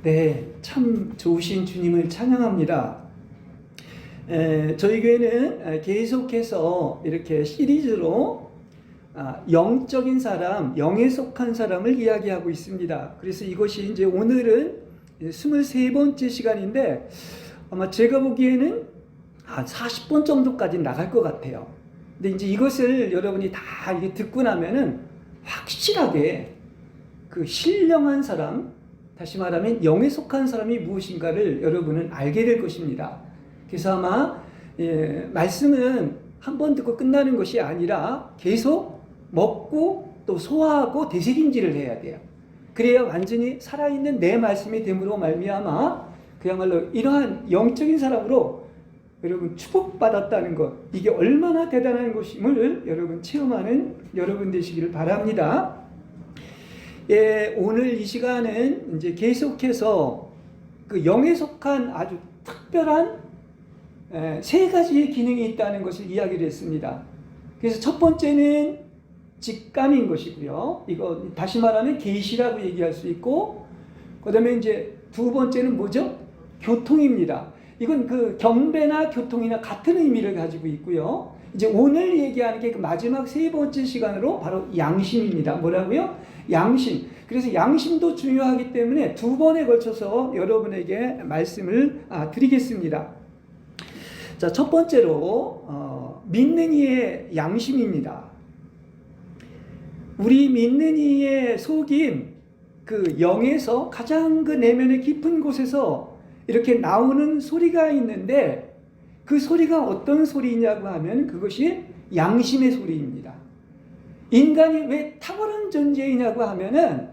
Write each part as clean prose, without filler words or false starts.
네, 참 좋으신 주님을 찬양합니다. 저희 교회는 계속해서 이렇게 시리즈로 영적인 사람, 영에 속한 사람을 이야기하고 있습니다. 그래서 이것이 이제 오늘은 23번째 시간인데 아마 제가 보기에는 한 40번 정도까지 나갈 것 같아요. 근데 이제 이것을 여러분이 다 이게 듣고 나면은 확실하게 그 신령한 사람, 다시 말하면 영에 속한 사람이 무엇인가를 여러분은 알게 될 것입니다. 그래서 아마 말씀은 한 번 듣고 끝나는 것이 아니라 계속 먹고 또 소화하고 되새김질을 해야 돼요. 그래야 완전히 살아있는 내 말씀이 됨으로 말미암아 그야말로 이러한 영적인 사람으로 여러분 축복받았다는 것, 이게 얼마나 대단한 것임을 여러분 체험하는 여러분 되시기를 바랍니다. 오늘 이 시간은 이제 계속해서 그 영에 속한 아주 특별한 세 가지의 기능이 있다는 것을 이야기를 했습니다. 그래서 첫 번째는 직감인 것이고요. 이거 다시 말하면 계시라고 얘기할 수 있고, 그다음에 이제 두 번째는 뭐죠? 교통입니다. 이건 그 경배나 교통이나 같은 의미를 가지고 있고요. 이제 오늘 얘기하는 게 그 마지막 세 번째 시간으로 바로 양심입니다. 뭐라고요? 양심. 그래서 양심도 중요하기 때문에 두 번에 걸쳐서 여러분에게 말씀을 드리겠습니다. 자, 첫 번째로 믿는 이의 양심입니다. 우리 믿는 이의 속임, 그 영에서 가장 그 내면의 깊은 곳에서 이렇게 나오는 소리가 있는데, 그 소리가 어떤 소리냐고 하면 그것이 양심의 소리입니다. 인간이 왜 탁월한 존재이냐고 하면은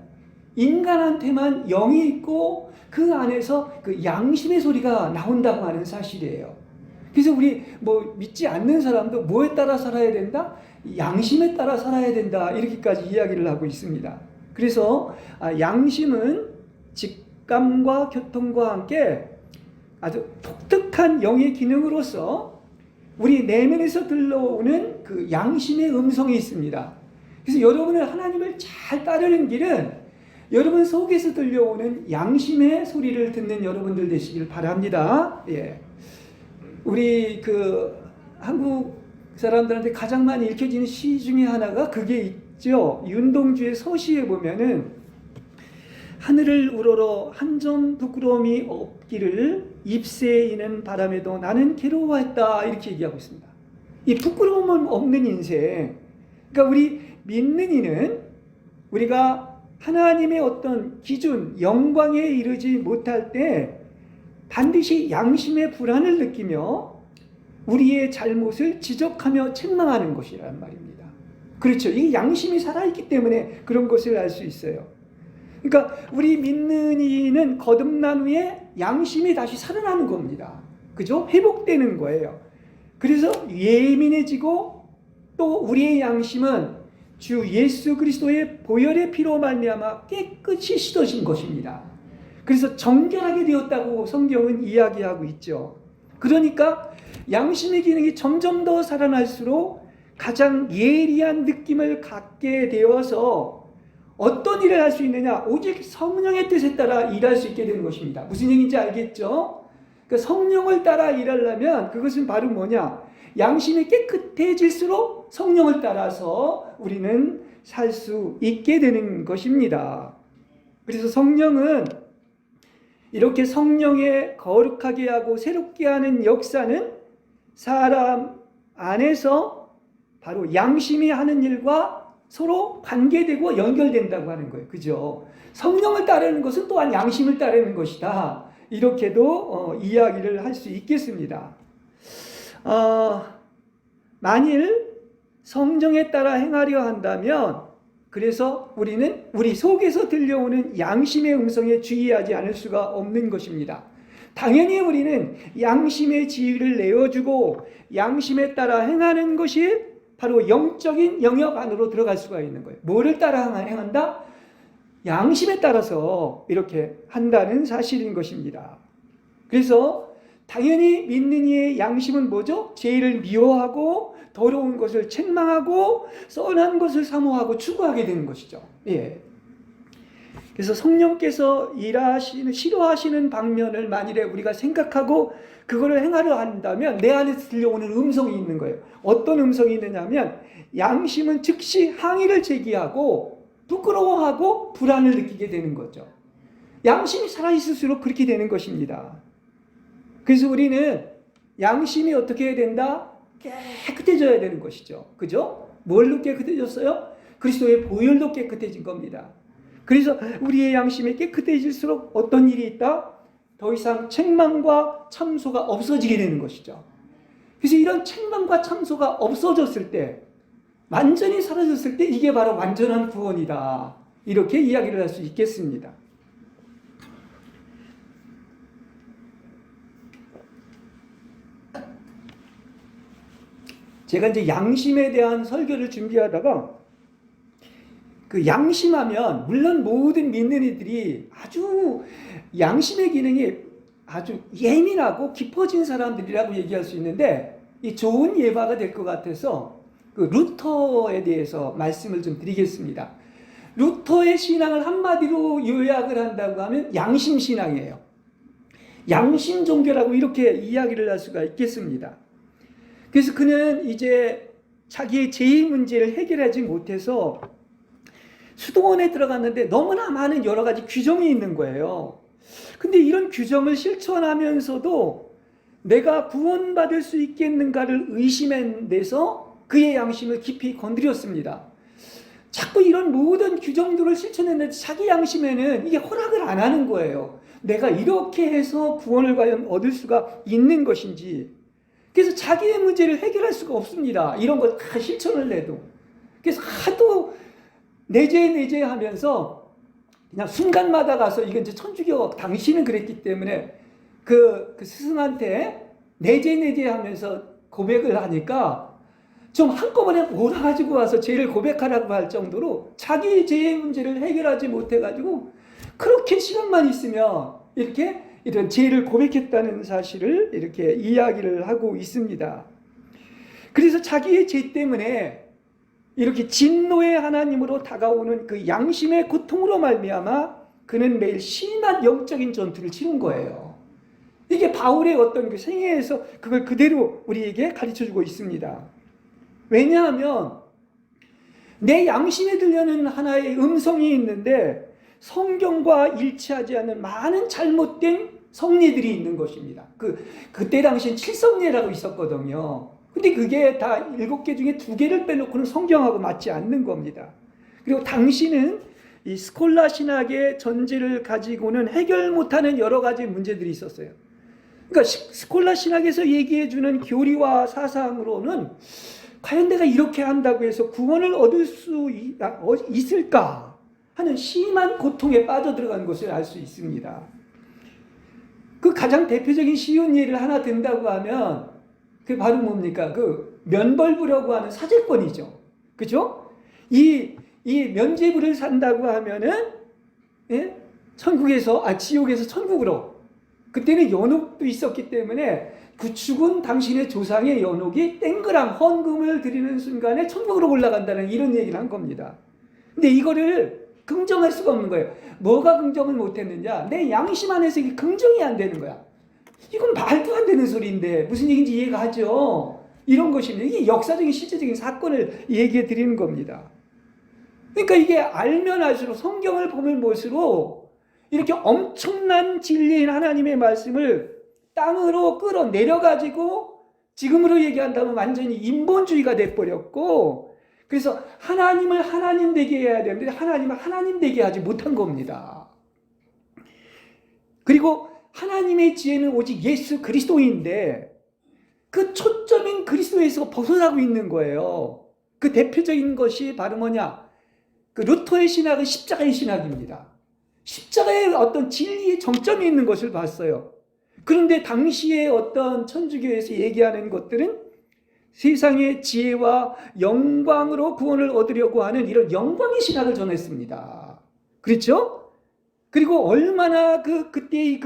인간한테만 영이 있고 그 안에서 그 양심의 소리가 나온다고 하는 사실이에요. 그래서 우리 뭐 믿지 않는 사람도 뭐에 따라 살아야 된다? 양심에 따라 살아야 된다. 이렇게까지 이야기를 하고 있습니다. 그래서 양심은 직감과 교통과 함께 아주 독특한 영의 기능으로서 우리 내면에서 들려오는 그 양심의 음성이 있습니다. 그래서 여러분은 하나님을 잘 따르는 길은 여러분 속에서 들려오는 양심의 소리를 듣는 여러분들 되시길 바랍니다. 우리 그 한국 사람들한테 가장 많이 읽혀지는 시 중에 하나가 그게 있죠. 윤동주의 서시에 보면은 하늘을 우러러 한 점 부끄러움이 없기를 잎새에 이는 바람에도 나는 괴로워했다, 이렇게 얘기하고 있습니다. 이 부끄러움은 없는 인생, 그러니까 우리 믿는 이는 우리가 하나님의 어떤 기준, 영광에 이르지 못할 때 반드시 양심의 불안을 느끼며 우리의 잘못을 지적하며 책망하는 것이란 말입니다. 그렇죠. 이 양심이 살아있기 때문에 그런 것을 알 수 있어요. 그러니까 우리 믿는 이는 거듭난 후에 양심이 다시 살아나는 겁니다. 그죠? 회복되는 거예요. 그래서 예민해지고 또 우리의 양심은 주 예수 그리스도의 보혈의 피로 말미암아 깨끗이 씻어진 것입니다. 그래서 정결하게 되었다고 성경은 이야기하고 있죠. 그러니까 양심의 기능이 점점 더 살아날수록 가장 예리한 느낌을 갖게 되어서 어떤 일을 할 수 있느냐? 오직 성령의 뜻에 따라 일할 수 있게 되는 것입니다. 무슨 얘기인지 알겠죠? 그러니까 성령을 따라 일하려면 그것은 바로 뭐냐? 양심이 깨끗해질수록 성령을 따라서 우리는 살 수 있게 되는 것입니다. 그래서 성령은 이렇게 성령에 거룩하게 하고 새롭게 하는 역사는 사람 안에서 바로 양심이 하는 일과 서로 관계되고 연결된다고 하는 거예요. 그죠? 성령을 따르는 것은 또한 양심을 따르는 것이다. 이렇게도 이야기를 할 수 있겠습니다. 만일 성령에 따라 행하려 한다면, 그래서 우리는 우리 속에서 들려오는 양심의 음성에 주의하지 않을 수가 없는 것입니다. 당연히 우리는 양심의 지위를 내어주고 양심에 따라 행하는 것이 바로 영적인 영역 안으로 들어갈 수가 있는 거예요. 뭐를 따라 행한다? 양심에 따라서 이렇게 한다는 사실인 것입니다. 그래서 당연히 믿는 이의 양심은 뭐죠? 죄를 미워하고 더러운 것을 책망하고 선한 것을 사모하고 추구하게 되는 것이죠. 그래서 성령께서 싫어하시는 방면을 만일에 우리가 생각하고 그거를 행하려 한다면 내 안에서 들려오는 음성이 있는 거예요. 어떤 음성이 있느냐면 양심은 즉시 항의를 제기하고 부끄러워하고 불안을 느끼게 되는 거죠. 양심이 살아있을수록 그렇게 되는 것입니다. 그래서 우리는 양심이 어떻게 해야 된다? 깨끗해져야 되는 것이죠. 그죠? 뭘로 깨끗해졌어요? 그리스도의 보혈로 깨끗해진 겁니다. 그래서 우리의 양심이 깨끗해질수록 어떤 일이 있다? 더 이상 책망과 참소가 없어지게 되는 것이죠. 그래서 이런 책망과 참소가 없어졌을 때, 완전히 사라졌을 때 이게 바로 완전한 구원이다. 이렇게 이야기를 할 수 있겠습니다. 제가 이제 양심에 대한 설교를 준비하다가 그 양심하면 물론 모든 믿는 이들이 아주 양심의 기능이 아주 예민하고 깊어진 사람들이라고 얘기할 수 있는데 이 좋은 예화가 될 것 같아서 그 루터에 대해서 말씀을 좀 드리겠습니다. 루터의 신앙을 한마디로 요약을 한다고 하면 양심 신앙이에요. 양심 종교라고 이렇게 이야기를 할 수가 있겠습니다. 그래서 그는 이제 자기의 죄의 문제를 해결하지 못해서 수도원에 들어갔는데 너무나 많은 여러 가지 규정이 있는 거예요. 근데 이런 규정을 실천하면서도 내가 구원받을 수 있겠는가를 의심해내서 그의 양심을 깊이 건드렸습니다. 자꾸 이런 모든 규정들을 실천했는데 자기 양심에는 이게 허락을 안 하는 거예요. 내가 이렇게 해서 구원을 과연 얻을 수가 있는 것인지. 그래서 자기의 문제를 해결할 수가 없습니다. 이런 거 다 실천을 해도. 그래서 하도 내재 하면서 그냥 순간마다 가서 이건 이제 천주교 당시는 그랬기 때문에 그 스승한테 내재 하면서 고백을 하니까 좀 한꺼번에 몰아가지고 와서 죄를 고백하라고 할 정도로 자기 죄의 문제를 해결하지 못해가지고 그렇게 시간만 있으면 이렇게 이런 죄를 고백했다는 사실을 이렇게 이야기를 하고 있습니다. 그래서 자기의 죄 때문에 이렇게 진노의 하나님으로 다가오는 그 양심의 고통으로 말미암아 그는 매일 심한 영적인 전투를 치른 거예요. 이게 바울의 어떤 그 생애에서 그걸 그대로 우리에게 가르쳐주고 있습니다. 왜냐하면 내 양심에 들려는 하나의 음성이 있는데 성경과 일치하지 않는 많은 잘못된 성례들이 있는 것입니다. 그때 당시엔 7성례라고 있었거든요. 근데 그게 다 7개 중에 2개를 빼놓고는 성경하고 맞지 않는 겁니다. 그리고 당시는 이 스콜라 신학의 전제를 가지고는 해결 못하는 여러 가지 문제들이 있었어요. 그러니까 스콜라 신학에서 얘기해주는 교리와 사상으로는 과연 내가 이렇게 한다고 해서 구원을 얻을 수 있을까 하는 심한 고통에 빠져들어간 것을 알 수 있습니다. 그 가장 대표적인 쉬운 예를 하나 든다고 하면 그게 바로 뭡니까? 그 면벌부라고 하는 사제권이죠. 그죠? 이 면죄부를 산다고 하면은 예? 지옥에서 천국으로. 그때는 연옥도 있었기 때문에 그 죽은 당신의 조상의 연옥이 땡그랑 헌금을 드리는 순간에 천국으로 올라간다는 이런 얘기를 한 겁니다. 근데 이거를 긍정할 수가 없는 거예요. 뭐가 긍정을 못했느냐? 내 양심 안에서 이게 긍정이 안 되는 거야. 이건 말도 안 되는 소리인데 무슨 얘기인지 이해가 하죠. 이런 것입니다. 이게 역사적인 실제적인 사건을 얘기해 드리는 겁니다. 그러니까 이게 알면 알수록 성경을 보면 볼수록 이렇게 엄청난 진리인 하나님의 말씀을 땅으로 끌어내려가지고 지금으로 얘기한다면 완전히 인본주의가 돼버렸고 그래서 하나님을 하나님 되게 해야 되는데 하나님을 하나님 되게 하지 못한 겁니다. 그리고 하나님의 지혜는 오직 예수 그리스도인데 그 초점인 그리스도에서 벗어나고 있는 거예요. 그 대표적인 것이 바로 뭐냐? 그 루터의 신학은 십자가의 신학입니다. 십자가의 어떤 진리의 정점이 있는 것을 봤어요. 그런데 당시에 어떤 천주교에서 얘기하는 것들은 세상의 지혜와 영광으로 구원을 얻으려고 하는 이런 영광의 신학을 전했습니다. 그렇죠? 그리고 얼마나 그때의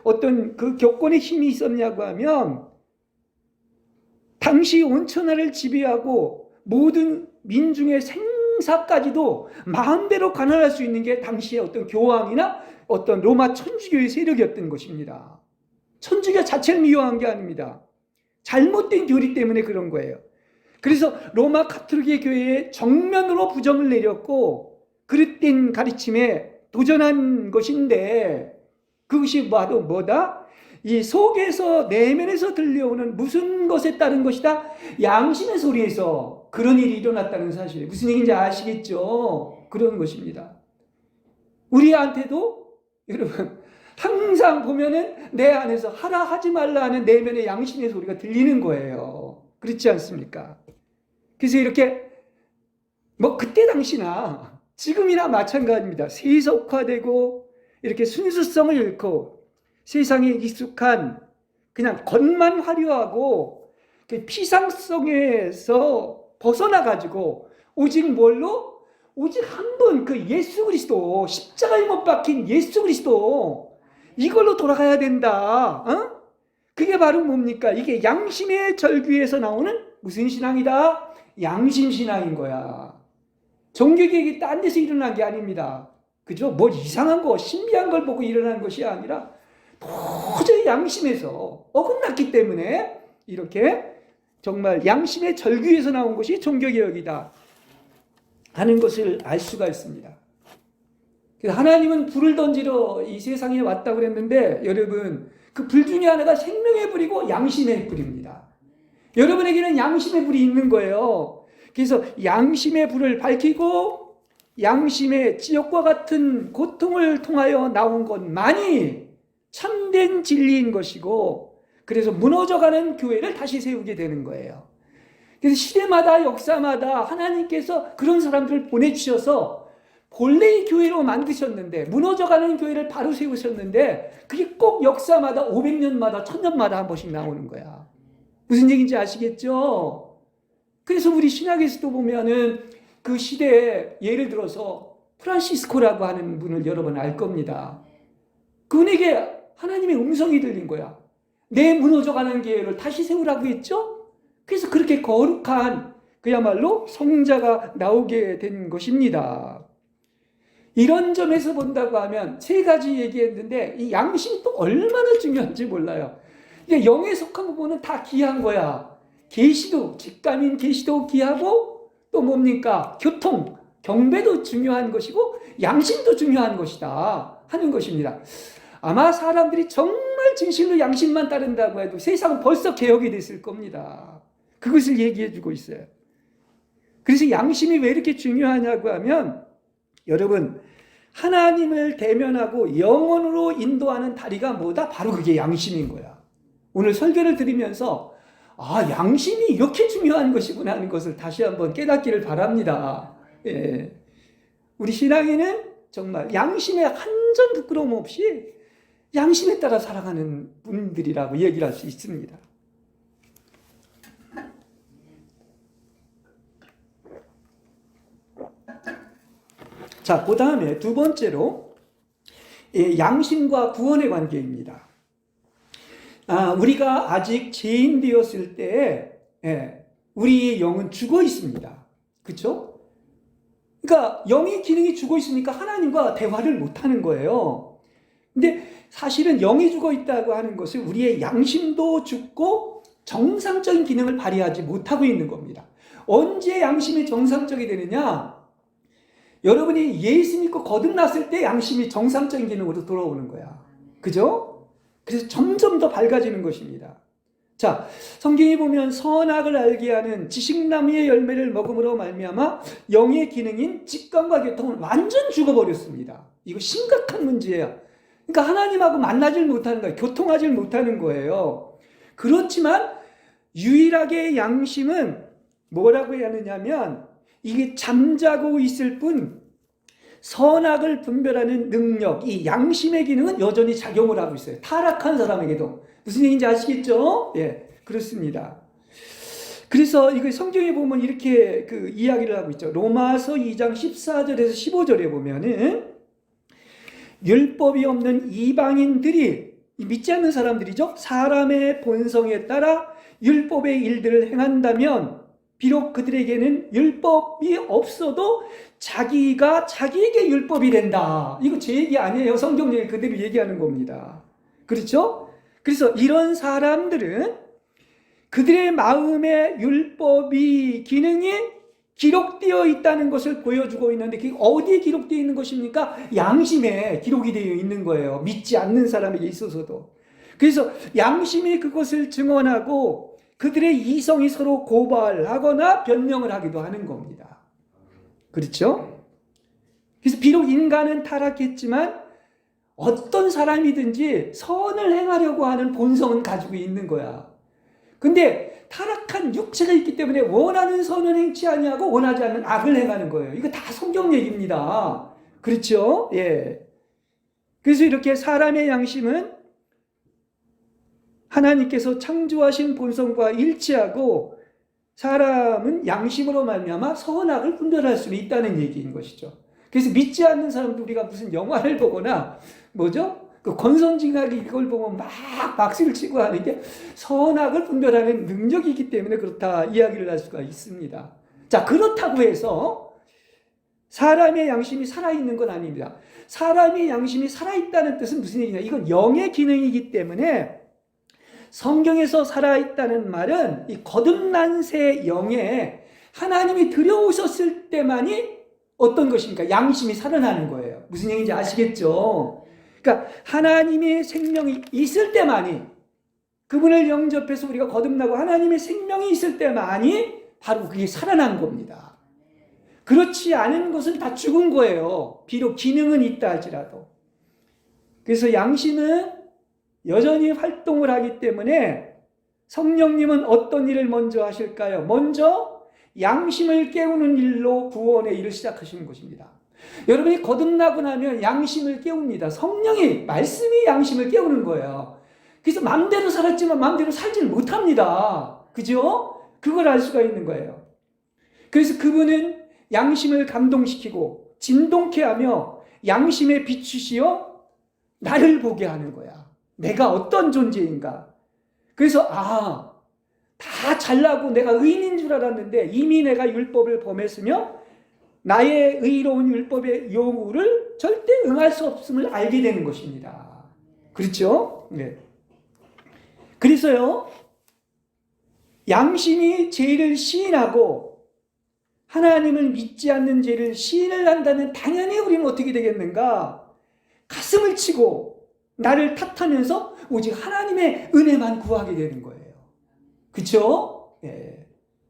어떤 교권의 힘이 있었냐고 하면 당시 온천하를 지배하고 모든 민중의 황사까지도 마음대로 관할할 수 있는 게 당시의 어떤 교황이나 어떤 로마 천주교의 세력이었던 것입니다. 천주교 자체를 미워한 게 아닙니다. 잘못된 교리 때문에 그런 거예요. 그래서 로마 가톨릭의 교회에 정면으로 부정을 내렸고 그릇된 가르침에 도전한 것인데, 그것이 바로 뭐다? 이 속에서 내면에서 들려오는 무슨 것에 따른 것이다? 양심의 소리에서 그런 일이 일어났다는 사실. 무슨 얘기인지 아시겠죠? 그런 것입니다. 우리한테도 여러분 항상 보면은 내 안에서 하라 하지 말라 하는 내면의 양심의 소리가 들리는 거예요. 그렇지 않습니까? 그래서 이렇게 뭐 그때 당시나 지금이나 마찬가지입니다. 세속화되고 이렇게 순수성을 잃고 세상에 익숙한 그냥 겉만 화려하고 피상성에서 벗어나가지고 오직 뭘로? 오직 한 번 그 예수 그리스도, 십자가에 못 박힌 예수 그리스도, 이걸로 돌아가야 된다. 어? 그게 바로 뭡니까? 이게 양심의 절규에서 나오는 무슨 신앙이다? 양심신앙인 거야. 종교개혁이 딴 데서 일어난 게 아닙니다. 그죠? 뭐 이상한 거, 신비한 걸 보고 일어난 것이 아니라 도저히 양심에서 어긋났기 때문에 이렇게 정말 양심의 절규에서 나온 것이 종교개혁이다 하는 것을 알 수가 있습니다. 하나님은 불을 던지러 이 세상에 왔다고 그랬는데, 여러분 그 불 중에 하나가 생명의 불이고 양심의 불입니다. 여러분에게는 양심의 불이 있는 거예요. 그래서 양심의 불을 밝히고 양심의 지옥과 같은 고통을 통하여 나온 것만이 참된 진리인 것이고, 그래서 무너져가는 교회를 다시 세우게 되는 거예요. 그래서 시대마다 역사마다 하나님께서 그런 사람들을 보내주셔서 본래의 교회로 만드셨는데, 무너져가는 교회를 바로 세우셨는데, 그게 꼭 역사마다 500년마다 1000년마다 한 번씩 나오는 거야. 무슨 얘기인지 아시겠죠? 그래서 우리 신약에서도 보면은 그 시대에 예를 들어서 프란시스코라고 하는 분을 여러분 알 겁니다. 그분에게 하나님의 음성이 들린 거야. 내 무너져가는 교회를 다시 세우라고 했죠? 그래서 그렇게 거룩한 그야말로 성자가 나오게 된 것입니다. 이런 점에서 본다고 하면 세 가지 얘기했는데, 이 양심도 얼마나 중요한지 몰라요. 이게 영에 속한 부분은 다 귀한 거야. 계시도, 직감인 계시도 귀하고, 또 뭡니까? 교통, 경배도 중요한 것이고 양심도 중요한 것이다 하는 것입니다. 아마 사람들이 정말 진실로 양심만 따른다고 해도 세상은 벌써 개혁이 됐을 겁니다. 그것을 얘기해 주고 있어요. 그래서 양심이 왜 이렇게 중요하냐고 하면, 여러분 하나님을 대면하고 영혼으로 인도하는 다리가 뭐다? 바로 그게 양심인 거야. 오늘 설교를 들으면서 양심이 이렇게 중요한 것이구나 하는 것을 다시 한번 깨닫기를 바랍니다. 예. 우리 신앙에는 정말 양심에 한 점 부끄러움 없이 양심에 따라 살아가는 분들이라고 얘기를 할 수 있습니다. 자, 그 다음에 두 번째로 양심과 구원의 관계입니다. 우리가 아직 죄인 되었을 때 우리의 영은 죽어 있습니다. 그렇죠? 그러니까 영의 기능이 죽어 있으니까 하나님과 대화를 못하는 거예요. 근데 사실은 영이 죽어 있다고 하는 것은 우리의 양심도 죽고 정상적인 기능을 발휘하지 못하고 있는 겁니다. 언제 양심이 정상적이 되느냐? 여러분이 예수 믿고 거듭났을 때 양심이 정상적인 기능으로 돌아오는 거야. 그죠? 그래서 점점 더 밝아지는 것입니다. 자, 성경에 보면 선악을 알게 하는 지식나무의 열매를 먹음으로 말미암아 영의 기능인 직감과 교통은 완전 죽어버렸습니다. 이거 심각한 문제예요. 그러니까 하나님하고 만나질 못하는 거예요. 교통하질 못하는 거예요. 그렇지만 유일하게 양심은 뭐라고 해야 하느냐면, 이게 잠자고 있을 뿐 선악을 분별하는 능력, 이 양심의 기능은 여전히 작용을 하고 있어요. 타락한 사람에게도. 무슨 얘기인지 아시겠죠? 예, 그렇습니다. 그래서 이거 성경에 보면 이렇게 그 이야기를 하고 있죠. 로마서 2장 14절에서 15절에 보면은 율법이 없는 이방인들이, 믿지 않는 사람들이죠. 사람의 본성에 따라 율법의 일들을 행한다면 비록 그들에게는 율법이 없어도 자기가 자기에게 율법이 된다. 이거 제 얘기 아니에요. 성경 얘기 그대로 얘기하는 겁니다. 그렇죠? 그래서 이런 사람들은 그들의 마음에 율법이 기능이 기록되어 있다는 것을 보여주고 있는데 그게 어디에 기록되어 있는 것입니까? 양심에 기록이 되어 있는 거예요. 믿지 않는 사람에게 있어서도. 그래서 양심이 그것을 증언하고 그들의 이성이 서로 고발하거나 변명을 하기도 하는 겁니다. 그렇죠? 그래서 비록 인간은 타락했지만 어떤 사람이든지 선을 행하려고 하는 본성은 가지고 있는 거야. 근데 타락한 육체가 있기 때문에 원하는 선은 행치 아니하고 원하지 않는 악을 행하는 거예요. 이거 다 성경 얘기입니다. 그렇죠? 예. 그래서 이렇게 사람의 양심은 하나님께서 창조하신 본성과 일치하고 사람은 양심으로 말미암아 선악을 분별할 수 있다는 얘기인 것이죠. 그래서 믿지 않는 사람도 우리가 무슨 영화를 보거나 뭐죠? 그 권선징악이 이걸 보면 막 박수를 치고 하는 게 선악을 분별하는 능력이기 때문에 그렇다 이야기를 할 수가 있습니다. 자, 그렇다고 해서 사람의 양심이 살아있는 건 아닙니다. 사람의 양심이 살아있다는 뜻은 무슨 얘기냐? 이건 영의 기능이기 때문에 성경에서 살아있다는 말은 이 거듭난 새 영에 하나님이 들여오셨을 때만이 어떤 것입니까? 양심이 살아나는 거예요. 무슨 얘기인지 아시겠죠? 그러니까 하나님의 생명이 있을 때만이 그분을 영접해서 우리가 거듭나고 하나님의 생명이 있을 때만이 바로 그게 살아난 겁니다. 그렇지 않은 것은 다 죽은 거예요. 비록 기능은 있다 할지라도. 그래서 양심은 여전히 활동을 하기 때문에 성령님은 어떤 일을 먼저 하실까요? 먼저 양심을 깨우는 일로 구원의 일을 시작하시는 것입니다. 여러분이 거듭나고 나면 양심을 깨웁니다. 성령이, 말씀이 양심을 깨우는 거예요. 그래서 마음대로 살았지만 마음대로 살지는 못합니다. 그죠? 그걸 알 수가 있는 거예요. 그래서 그분은 양심을 감동시키고 진동케 하며 양심에 비추시어 나를 보게 하는 거야. 내가 어떤 존재인가. 그래서 다 잘나고 내가 의인인 줄 알았는데 이미 내가 율법을 범했으며 나의 의로운 율법의 요구를 절대 응할 수 없음을 알게 되는 것입니다. 그렇죠? 네. 그래서요, 양심이 죄를 시인하고 하나님을 믿지 않는 죄를 시인을 한다면 당연히 우리는 어떻게 되겠는가? 가슴을 치고 나를 탓하면서 오직 하나님의 은혜만 구하게 되는 거예요. 그렇죠? 예.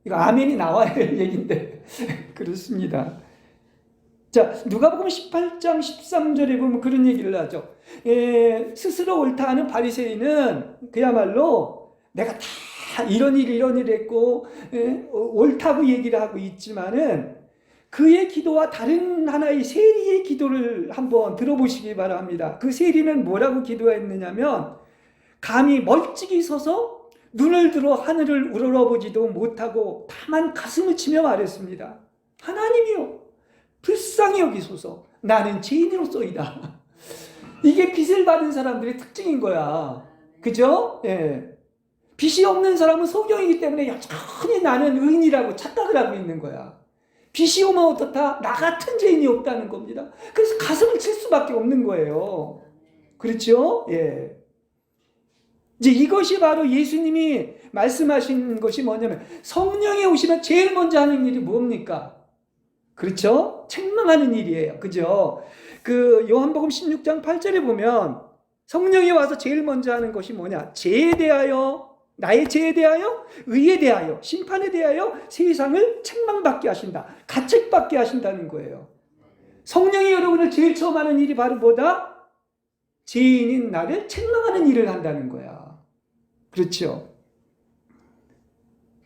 이거 아멘이 나와야 할 얘기인데 그렇습니다. 자, 누가복음 18장 13절에 보면 그런 얘기를 하죠. 스스로 옳다 하는 바리새인은 그야말로 내가 다 이런 일 했고 옳다고 얘기를 하고 있지만은 그의 기도와 다른 하나의 세리의 기도를 한번 들어보시기 바랍니다. 그 세리는 뭐라고 기도했느냐면 감히 멀찍이 서서 눈을 들어 하늘을 우러러보지도 못하고 다만 가슴을 치며 말했습니다. 하나님이여 불쌍히 여기소서. 나는 죄인으로소이다. 이게 빚을 받은 사람들의 특징인 거야. 그죠? 예. 빚이 없는 사람은 소경이기 때문에 여전히 나는 의인이라고 착각을 하고 있는 거야. 빚이 오면 어떻다? 나 같은 죄인이 없다는 겁니다. 그래서 가슴을 칠 수밖에 없는 거예요. 그렇죠? 예. 이제 이것이 바로 예수님이 말씀하신 것이 뭐냐면 성령이 오시면 제일 먼저 하는 일이 뭡니까? 그렇죠? 책망하는 일이에요. 그죠? 그 요한복음 16장 8절에 보면 성령이 와서 제일 먼저 하는 것이 뭐냐? 죄에 대하여, 나의 죄에 대하여, 의에 대하여, 심판에 대하여 세상을 책망받게 하신다. 가책받게 하신다는 거예요. 성령이 여러분을 제일 처음 하는 일이 바로 뭐다? 죄인인 나를 책망하는 일을 한다는 거야. 그렇죠?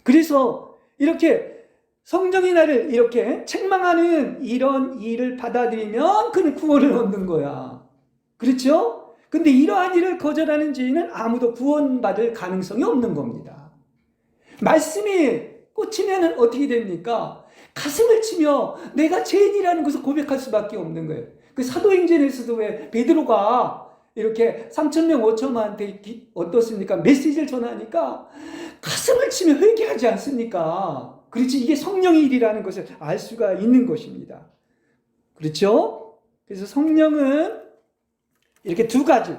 그래서 이렇게 성령이 나를 이렇게 책망하는 이런 일을 받아들이면 그는 구원을 얻는 거야. 그렇죠? 근데 이러한 일을 거절하는 죄인은 아무도 구원받을 가능성이 없는 겁니다. 말씀이 꽂히면 어떻게 됩니까? 가슴을 치며 내가 죄인이라는 것을 고백할 수밖에 없는 거예요. 그 사도행전에서도 왜 베드로가 이렇게 3,000명, 5천만한테 어떻습니까? 메시지를 전하니까 가슴을 치며 회개하지 않습니까? 그렇지, 이게 성령의 일이라는 것을 알 수가 있는 것입니다. 그렇죠? 그래서 성령은 이렇게 두 가지,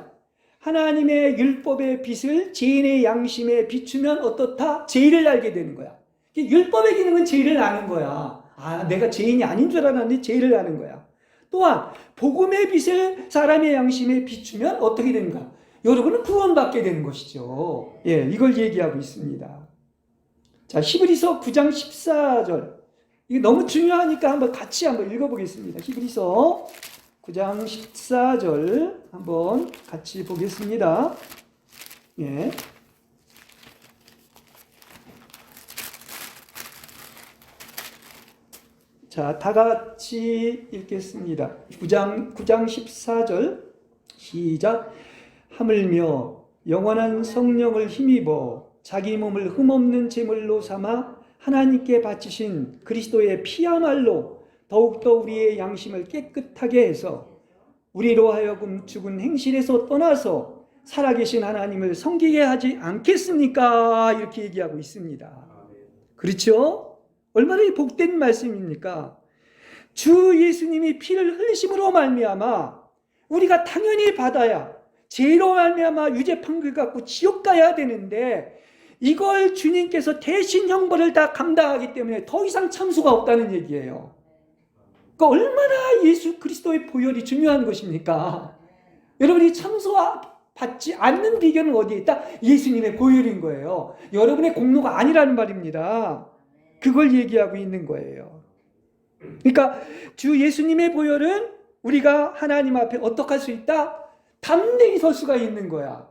하나님의 율법의 빛을 죄인의 양심에 비추면 어떻다? 죄를 알게 되는 거야. 율법의 기능은 죄를 아는 거야. 아, 내가 죄인이 아닌 줄 알았는데 죄를 아는 거야. 또한 복음의 빛을 사람의 양심에 비추면 어떻게 되는가? 여러분은 구원받게 되는 것이죠. 예, 이걸 얘기하고 있습니다. 자, 히브리서 9장 14절. 이게 너무 중요하니까 한번 같이 한번 읽어보겠습니다. 히브리서 9장 14절 한번 같이 보겠습니다. 예. 자, 다 같이 읽겠습니다. 9장 14절 시작. 하물며 영원한 성령을 힘입어 자기 몸을 흠없는 제물로 삼아 하나님께 바치신 그리스도의 피야말로 더욱더 우리의 양심을 깨끗하게 해서 우리로 하여금 죽은 행실에서 떠나서 살아계신 하나님을 섬기게 하지 않겠습니까? 이렇게 얘기하고 있습니다. 그렇죠? 얼마나 복된 말씀입니까? 주 예수님이 피를 흘리심으로 말미암아 우리가 당연히 받아야, 죄로 말미암아 유죄 판결 갖고 지옥 가야 되는데 이걸 주님께서 대신 형벌을 다 감당하기 때문에 더 이상 참수가 없다는 얘기예요. 그러니까 얼마나 예수 그리스도의 보혈이 중요한 것입니까? 여러분이 참수받지 않는 비결은 어디에 있다? 예수님의 보혈인 거예요. 여러분의 공로가 아니라는 말입니다. 그걸 얘기하고 있는 거예요. 그러니까 주 예수님의 보혈은 우리가 하나님 앞에 어떻게 할 수 있다? 담대히 설 수가 있는 거야.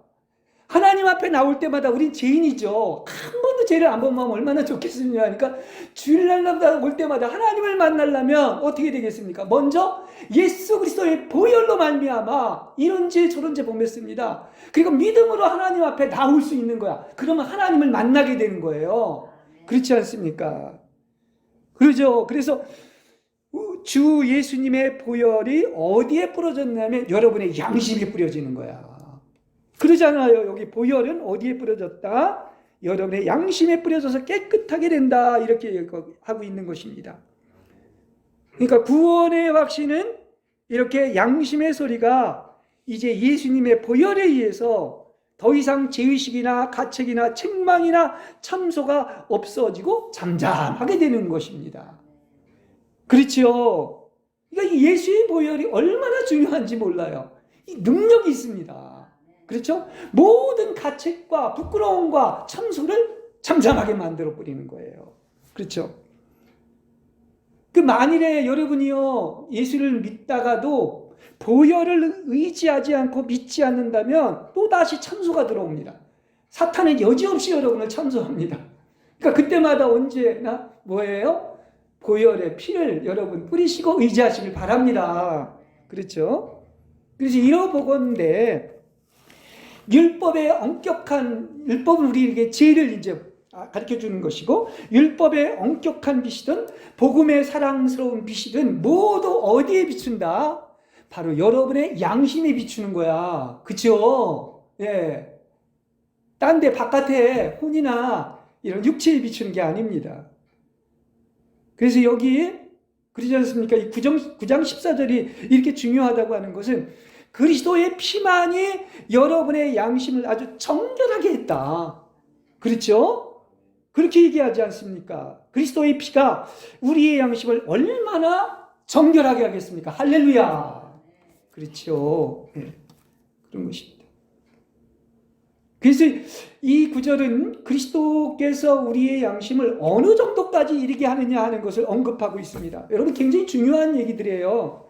하나님 앞에 나올 때마다 우린 죄인이죠. 한 번도 죄를 안 범하면 얼마나 좋겠습니까? 그러니까 주일날 올 때마다 하나님을 만나려면 어떻게 되겠습니까? 먼저 예수 그리스도의 보혈로 말미암아 이런 죄 저런 죄 범했습니다. 그리고 믿음으로 하나님 앞에 나올 수 있는 거야. 그러면 하나님을 만나게 되는 거예요. 그렇지 않습니까? 그러죠. 그래서 주 예수님의 보혈이 어디에 뿌려졌냐면 여러분의 양심에 뿌려지는 거야. 그러잖아요. 여기 보혈은 어디에 뿌려졌다? 여러분의 양심에 뿌려져서 깨끗하게 된다. 이렇게 하고 있는 것입니다. 그러니까 구원의 확신은 이렇게 양심의 소리가 이제 예수님의 보혈에 의해서 더 이상 죄의식이나 가책이나 책망이나 참소가 없어지고 잠잠하게 되는 것입니다. 그렇죠? 그러니까 예수의 보혈이 얼마나 중요한지 몰라요. 이 능력이 있습니다. 그렇죠? 모든 가책과 부끄러움과 참소를 잠잠하게 만들어 버리는 거예요. 그렇죠? 그 만일에 여러분이요 예수를 믿다가도 보혈을 의지하지 않고 믿지 않는다면 또다시 참소가 들어옵니다. 사탄은 여지없이 여러분을 참소합니다. 그러니까 그때마다 언제나 뭐예요? 보혈의 피를 여러분 뿌리시고 의지하시길 바랍니다. 그렇죠? 그래서 이러보건대 율법의 엄격한, 율법은 우리에게 죄를 이제 가르쳐 주는 것이고, 율법의 엄격한 빛이든 복음의 사랑스러운 빛이든 모두 어디에 비춘다? 바로 여러분의 양심에 비추는 거야. 그쵸? 예. 딴 데 바깥에 혼이나 이런 육체에 비추는 게 아닙니다. 그래서 여기 그러지 않습니까? 이 9장 14절이 이렇게 중요하다고 하는 것은 그리스도의 피만이 여러분의 양심을 아주 정결하게 했다. 그렇죠? 그렇게 얘기하지 않습니까? 그리스도의 피가 우리의 양심을 얼마나 정결하게 하겠습니까? 할렐루야. 그렇죠. 네. 그런 것입니다. 그래서 이 구절은 그리스도께서 우리의 양심을 어느 정도까지 이르게 하느냐 하는 것을 언급하고 있습니다. 여러분 굉장히 중요한 얘기들이에요.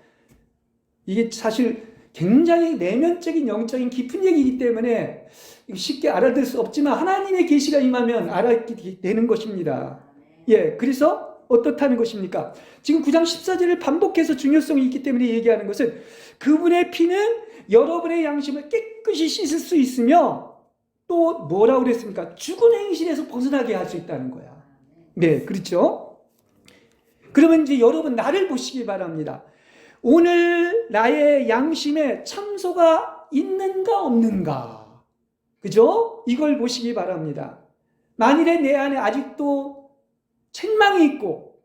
이게 사실 굉장히 내면적인 영적인 깊은 얘기이기 때문에 쉽게 알아들 수 없지만 하나님의 계시가 임하면 알아듣게 되는 것입니다. 예, 그래서 어떻다는 것입니까? 지금 9장 14절을 반복해서 중요성이 있기 때문에 얘기하는 것은 그분의 피는 여러분의 양심을 깨끗이 씻을 수 있으며 또 뭐라고 그랬습니까? 죽은 행실에서 벗어나게 할 수 있다는 거야. 네, 그렇죠? 그러면 이제 여러분 나를 보시기 바랍니다. 오늘 나의 양심에 참소가 있는가 없는가? 그죠? 이걸 보시기 바랍니다. 만일에 내 안에 아직도 책망이 있고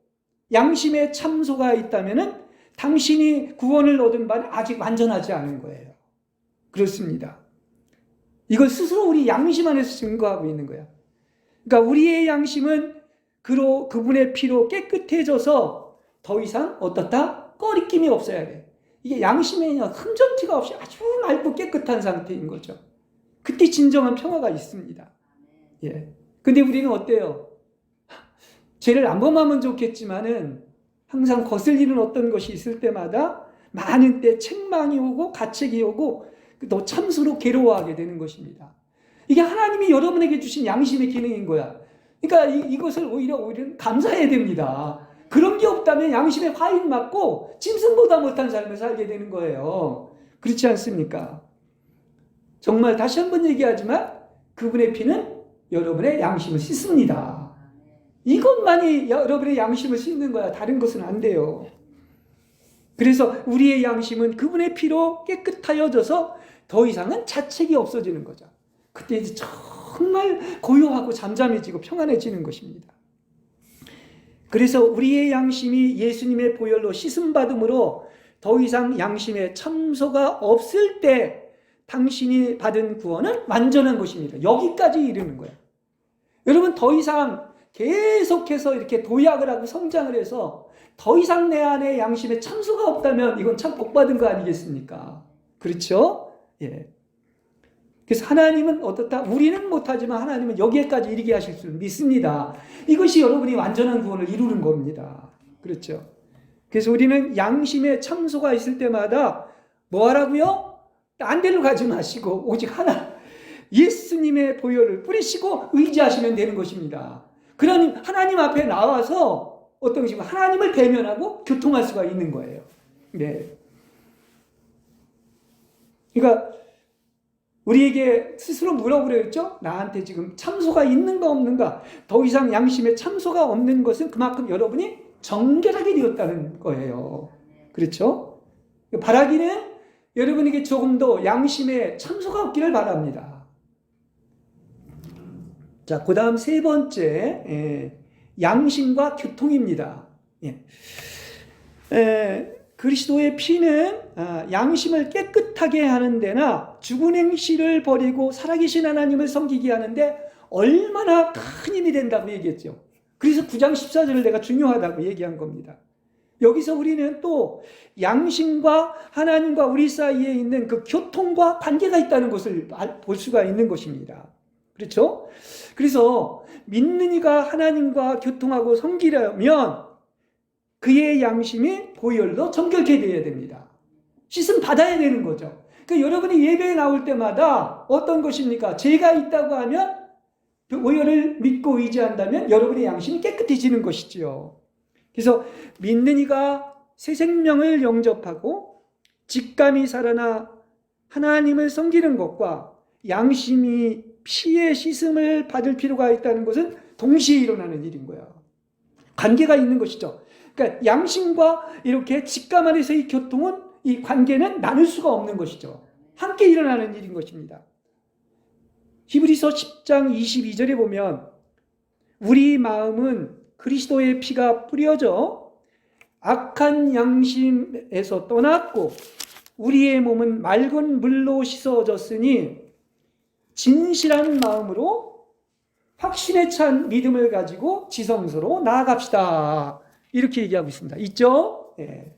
양심의 참소가 있다면은 당신이 구원을 얻은 바는 아직 완전하지 않은 거예요. 그렇습니다. 이걸 스스로 우리 양심 안에서 증거하고 있는 거야. 그러니까 우리의 양심은 그분의 피로 깨끗해져서 더 이상 어떻다? 꺼리낌이 없어야 돼. 이게 양심에 흠전티가 없이 아주 맑고 깨끗한 상태인 거죠. 그때 진정한 평화가 있습니다. 예. 근데 우리는 어때요? 죄를 안 범하면 좋겠지만은 항상 거슬리는 어떤 것이 있을 때마다 많은 때 책망이 오고 가책이 오고 또 참수로 괴로워하게 되는 것입니다. 이게 하나님이 여러분에게 주신 양심의 기능인 거야. 그러니까 이것을 오히려 감사해야 됩니다. 그런 게 없다면 양심에 화인 맞고 짐승보다 못한 삶을 살게 되는 거예요. 그렇지 않습니까? 정말 다시 한번 얘기하지만 그분의 피는 여러분의 양심을 씻습니다. 이것만이 여러분의 양심을 씻는 거야. 다른 것은 안 돼요. 그래서 우리의 양심은 그분의 피로 깨끗하여져서 더 이상은 자책이 없어지는 거죠. 그때 이제 정말 고요하고 잠잠해지고 평안해지는 것입니다. 그래서 우리의 양심이 예수님의 보혈로 씻음받음으로 더 이상 양심에 참소가 없을 때 당신이 받은 구원은 완전한 것입니다. 여기까지 이르는 거예요. 여러분 더 이상 계속해서 이렇게 도약을 하고 성장을 해서 더 이상 내 안에 양심에 참소가 없다면 이건 참 복받은 거 아니겠습니까? 그렇죠? 예. 그래서 하나님은 어떻다? 우리는 못하지만 하나님은 여기에까지 이르게 하실 줄 믿습니다. 이것이 여러분이 완전한 구원을 이루는 겁니다. 그렇죠? 그래서 우리는 양심에 참소가 있을 때마다 뭐 하라고요? 딴 데로 가지 마시고 오직 예수님의 보혈을 뿌리시고 의지하시면 되는 것입니다. 그러니 하나님 앞에 나와서 어떤 식으로 하나님을 대면하고 교통할 수가 있는 거예요. 네. 그러니까 우리에게 스스로 물어보려했죠. 나한테 지금 참소가 있는가 없는가. 더 이상 양심에 참소가 없는 것은 그만큼 여러분이 정결하게 되었다는 거예요. 그렇죠? 바라기는 여러분에게 조금 더 양심에 참소가 없기를 바랍니다. 자, 그 다음 세 번째, 양심과 교통입니다. 그리스도의 피는 양심을 깨끗하게 하는 데나 죽은 행실을 버리고 살아계신 하나님을 섬기게 하는데 얼마나 큰 힘이 된다고 얘기했죠. 그래서 9장 14절을 내가 중요하다고 얘기한 겁니다. 여기서 우리는 또 양심과 하나님과 우리 사이에 있는 그 교통과 관계가 있다는 것을 볼 수가 있는 것입니다. 그렇죠? 그래서 믿는 이가 하나님과 교통하고 섬기려면 그의 양심이 보혈로 정결케 되어야 됩니다. 씻음 받아야 되는 거죠. 그러니까 여러분이 예배에 나올 때마다 어떤 것입니까? 죄가 있다고 하면 보혈을 믿고 의지한다면 여러분의 양심이 깨끗해지는 것이지요. 그래서 믿는 이가 새 생명을 영접하고 직감이 살아나 하나님을 섬기는 것과 양심이 피의 씻음을 받을 필요가 있다는 것은 동시에 일어나는 일인 거예요. 관계가 있는 것이죠. 그러니까 양심과 이렇게 직감 안에서의 교통은 이 관계는 나눌 수가 없는 것이죠. 함께 일어나는 일인 것입니다. 히브리서 10장 22절에 보면 우리 마음은 그리스도의 피가 뿌려져 악한 양심에서 떠났고 우리의 몸은 맑은 물로 씻어졌으니 진실한 마음으로 확신에 찬 믿음을 가지고 지성소로 나아갑시다. 이렇게 얘기하고 있습니다. 있죠? 네.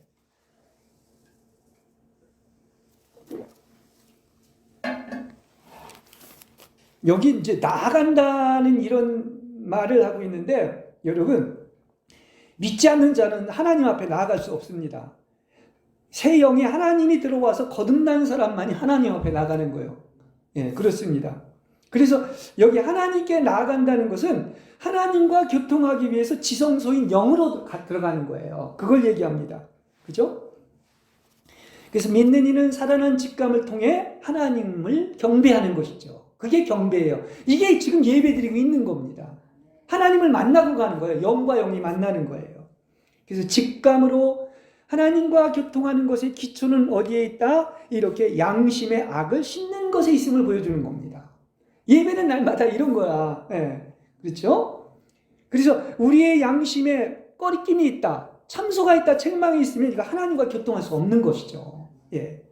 여기 이제 나아간다는 이런 말을 하고 있는데 여러분 믿지 않는 자는 하나님 앞에 나아갈 수 없습니다. 새 영이 하나님이 들어와서 거듭난 사람만이 하나님 앞에 나가는 거예요. 예, 그렇습니다. 그래서 여기 하나님께 나아간다는 것은 하나님과 교통하기 위해서 지성소인 영으로 들어가는 거예요. 그걸 얘기합니다. 그죠? 그래서 믿는 이는 살아난 직감을 통해 하나님을 경배하는 것이죠. 그게 경배예요. 이게 지금 예배드리고 있는 겁니다. 하나님을 만나고 가는 거예요. 영과 영이 만나는 거예요. 그래서 직감으로 하나님과 교통하는 것의 기초는 어디에 있다? 이렇게 양심의 악을 씻는 것에 있음을 보여주는 겁니다. 예배는 날마다 이런 거야. 예. 그렇죠? 그래서 우리의 양심에 꺼리낌이 있다, 참소가 있다, 책망이 있으면 이거 하나님과 교통할 수 없는 것이죠. 예.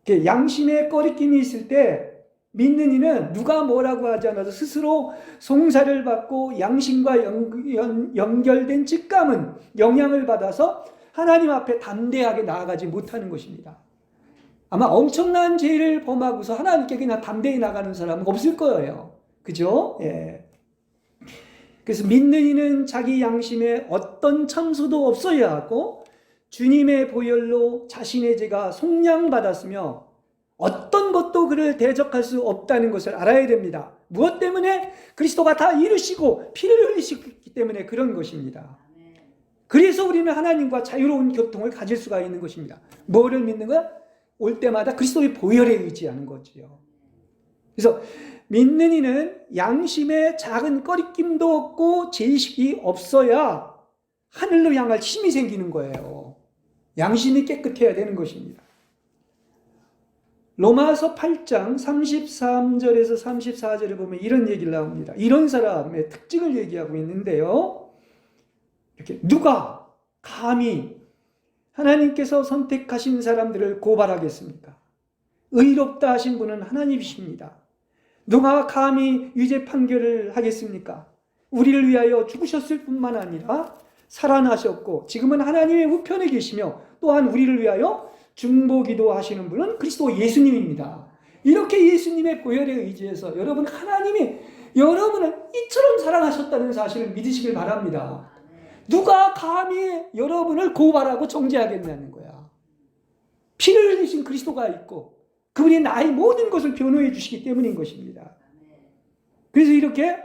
양심에 꺼리낌이 있을 때 믿는 이는 누가 뭐라고 하지 않아도 스스로 송사를 받고 양심과 연결된 직감은 영향을 받아서 하나님 앞에 담대하게 나아가지 못하는 것입니다. 아마 엄청난 죄를 범하고서 하나님께 그냥 담대히 나가는 사람은 없을 거예요. 그죠? 예. 그래서 믿는 이는 자기 양심에 어떤 참소도 없어야 하고 주님의 보혈로 자신의 죄가 속량받았으며 어떤 것도 그를 대적할 수 없다는 것을 알아야 됩니다. 무엇 때문에? 그리스도가 다 이루시고 피를 흘리셨기 때문에 그런 것입니다. 그래서 우리는 하나님과 자유로운 교통을 가질 수가 있는 것입니다. 뭐를 믿는 거야? 올 때마다 그리스도의 보혈에 의지하는 거지요. 그래서 믿는 이는 양심에 작은 꺼리낌도 없고 죄의식이 없어야 하늘로 향할 힘이 생기는 거예요. 양심이 깨끗해야 되는 것입니다. 로마서 8장 33절에서 34절을 보면 이런 얘기를 나옵니다. 이런 사람의 특징을 얘기하고 있는데요. 이렇게 누가 감히 하나님께서 선택하신 사람들을 고발하겠습니까? 의롭다 하신 분은 하나님이십니다. 누가 감히 유죄 판결을 하겠습니까? 우리를 위하여 죽으셨을 뿐만 아니라 살아나셨고 지금은 하나님의 우편에 계시며 또한 우리를 위하여 중보기도 하시는 분은 그리스도 예수님입니다. 이렇게 예수님의 보혈에 의지해서 여러분 하나님이 여러분을 이처럼 사랑하셨다는 사실을 믿으시길 바랍니다. 누가 감히 여러분을 고발하고 정죄하겠냐는 거야. 피를 흘리신 그리스도가 있고 그분이 나의 모든 것을 변호해 주시기 때문인 것입니다. 그래서 이렇게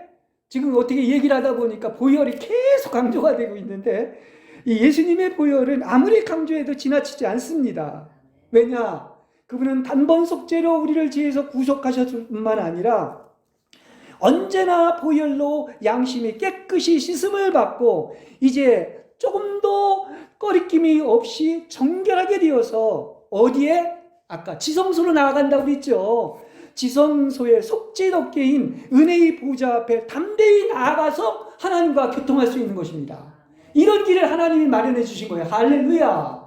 지금 어떻게 얘기를 하다 보니까 보혈이 계속 강조가 되고 있는데 이 예수님의 보혈은 아무리 강조해도 지나치지 않습니다. 왜냐? 그분은 단번 속죄로 우리를 죄에서 구속하셨을 뿐만 아니라 언제나 보혈로 양심이 깨끗이 씻음을 받고 이제 조금도 꺼리낌이 없이 정결하게 되어서 어디에? 아까 지성소로 나아간다고 그랬죠. 지성소의 속죄덮개인 은혜의 보좌 앞에 담대히 나아가서 하나님과 교통할 수 있는 것입니다. 이런 길을 하나님이 마련해 주신 거예요. 할렐루야.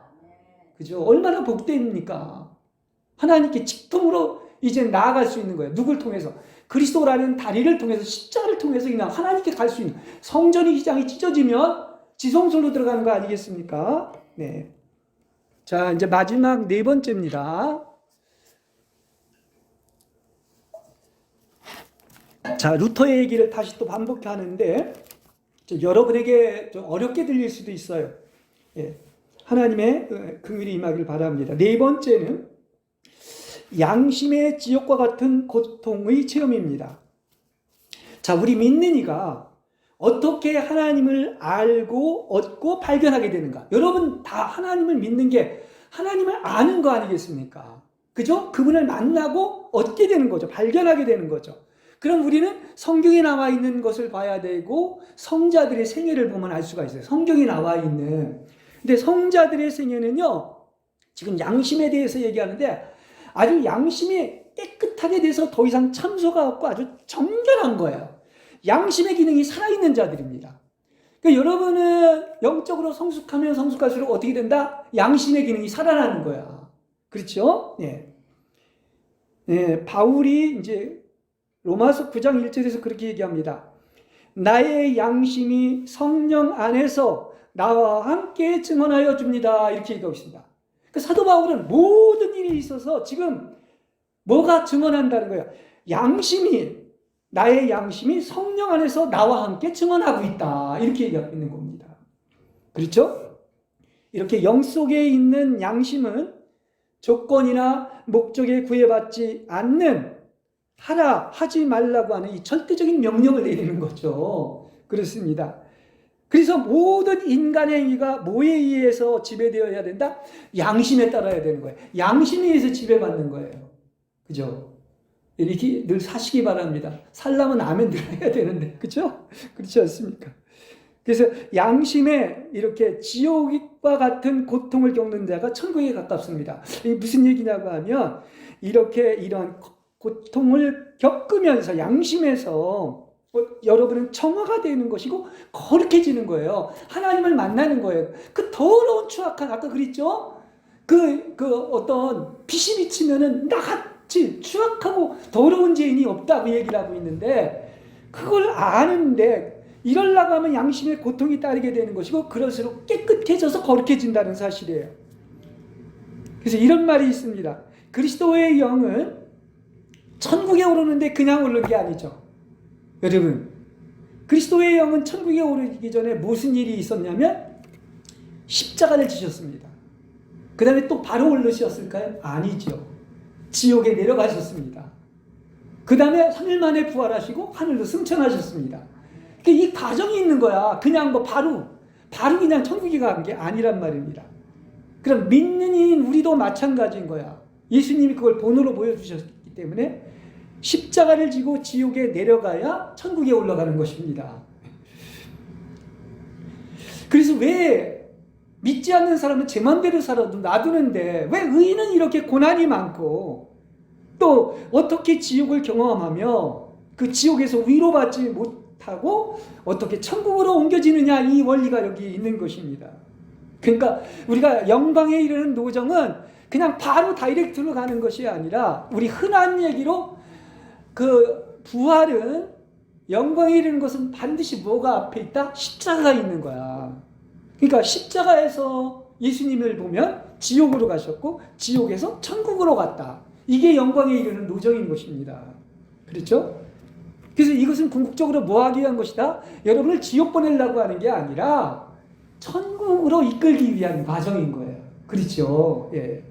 그죠? 얼마나 복됩니까? 하나님께 직통으로 이제 나아갈 수 있는 거예요. 누굴 통해서? 그리스도라는 다리를 통해서 십자가를 통해서 그냥 하나님께 갈 수 있는 성전의 기장이 찢어지면 지성소로 들어가는 거 아니겠습니까? 네. 자, 이제 마지막 네 번째입니다. 자, 루터의 얘기를 다시 또 반복하는데 여러분에게 좀 어렵게 들릴 수도 있어요. 예. 하나님의 긍휼이 임하길 바랍니다. 네 번째는 양심의 지옥과 같은 고통의 체험입니다. 자, 우리 믿는 이가 어떻게 하나님을 알고 얻고 발견하게 되는가? 여러분 다 하나님을 믿는 게 하나님을 아는 거 아니겠습니까? 그죠? 그분을 만나고 얻게 되는 거죠. 발견하게 되는 거죠. 그럼 우리는 성경에 나와 있는 것을 봐야 되고 성자들의 생애를 보면 알 수가 있어요. 성경에 나와 있는. 근데 성자들의 생애는요, 지금 양심에 대해서 얘기하는데 아주 양심이 깨끗하게 돼서 더 이상 참소가 없고 아주 정결한 거예요. 양심의 기능이 살아있는 자들입니다. 그러니까 여러분은 영적으로 성숙하면 성숙할수록 어떻게 된다? 양심의 기능이 살아나는 거야. 그렇죠? 예. 예, 바울이 이제 로마서 9장 1절에서 그렇게 얘기합니다. 나의 양심이 성령 안에서 나와 함께 증언하여 줍니다. 이렇게 얘기하고 있습니다. 그러니까 사도 바울은 모든 일이 있어서 지금 뭐가 증언한다는 거예요? 나의 양심이 성령 안에서 나와 함께 증언하고 있다. 이렇게 얘기하고 있는 겁니다. 그렇죠? 이렇게 영 속에 있는 양심은 조건이나 목적에 구애받지 않는 하지 말라고 하는 이 절대적인 명령을 내리는 거죠. 그렇습니다. 그래서 모든 인간의 행위가 뭐에 의해서 지배되어야 된다? 양심에 따라야 되는 거예요. 양심에 의해서 지배받는 거예요. 그죠? 이렇게 늘 사시기 바랍니다. 살려면 아멘 들어야 되는데, 그죠? 그렇지 않습니까? 그래서 양심에 이렇게 지옥과 같은 고통을 겪는 자가 천국에 가깝습니다. 이게 무슨 얘기냐고 하면 이렇게 이런 고통을 겪으면서 양심에서 여러분은 정화가 되는 것이고 거룩해지는 거예요. 하나님을 만나는 거예요. 그 더러운 추악한, 아까 그랬죠? 어떤 빛이 비치면은 나같이 추악하고 더러운 죄인이 없다고 얘기를 하고 있는데, 그걸 아는데 이러려고 하면 양심의 고통이 따르게 되는 것이고, 그럴수록 깨끗해져서 거룩해진다는 사실이에요. 그래서 이런 말이 있습니다. 그리스도의 영은 천국에 오르는데 그냥 오르는 게 아니죠. 여러분, 그리스도의 영은 천국에 오르기 전에 무슨 일이 있었냐면 십자가를 지셨습니다. 그 다음에 또 바로 올르셨을까요? 아니죠. 지옥에 내려가셨습니다. 그 다음에 3일 만에 부활하시고 하늘로 승천하셨습니다. 이 과정이 있는 거야. 그냥 바로 그냥 천국에 간 게 아니란 말입니다. 그럼 믿는 이인 우리도 마찬가지인 거야. 예수님이 그걸 본으로 보여주셨기 때문에 십자가를 지고 지옥에 내려가야 천국에 올라가는 것입니다. 그래서 왜 믿지 않는 사람은 제 맘대로 살아도 놔두는데, 왜 의인은 이렇게 고난이 많고 또 어떻게 지옥을 경험하며 그 지옥에서 위로받지 못하고 어떻게 천국으로 옮겨지느냐, 이 원리가 여기 있는 것입니다. 그러니까 우리가 영광에 이르는 노정은 그냥 바로 다이렉트로 가는 것이 아니라, 우리 흔한 얘기로 그 부활은, 영광에 이르는 것은 반드시 뭐가 앞에 있다? 십자가가 있는 거야. 그러니까 십자가에서 예수님을 보면 지옥으로 가셨고 지옥에서 천국으로 갔다. 이게 영광에 이르는 노정인 것입니다. 그렇죠? 그래서 이것은 궁극적으로 뭐 하기 위한 것이다? 여러분을 지옥 보내려고 하는 게 아니라 천국으로 이끌기 위한 과정인 거예요. 그렇죠? 예.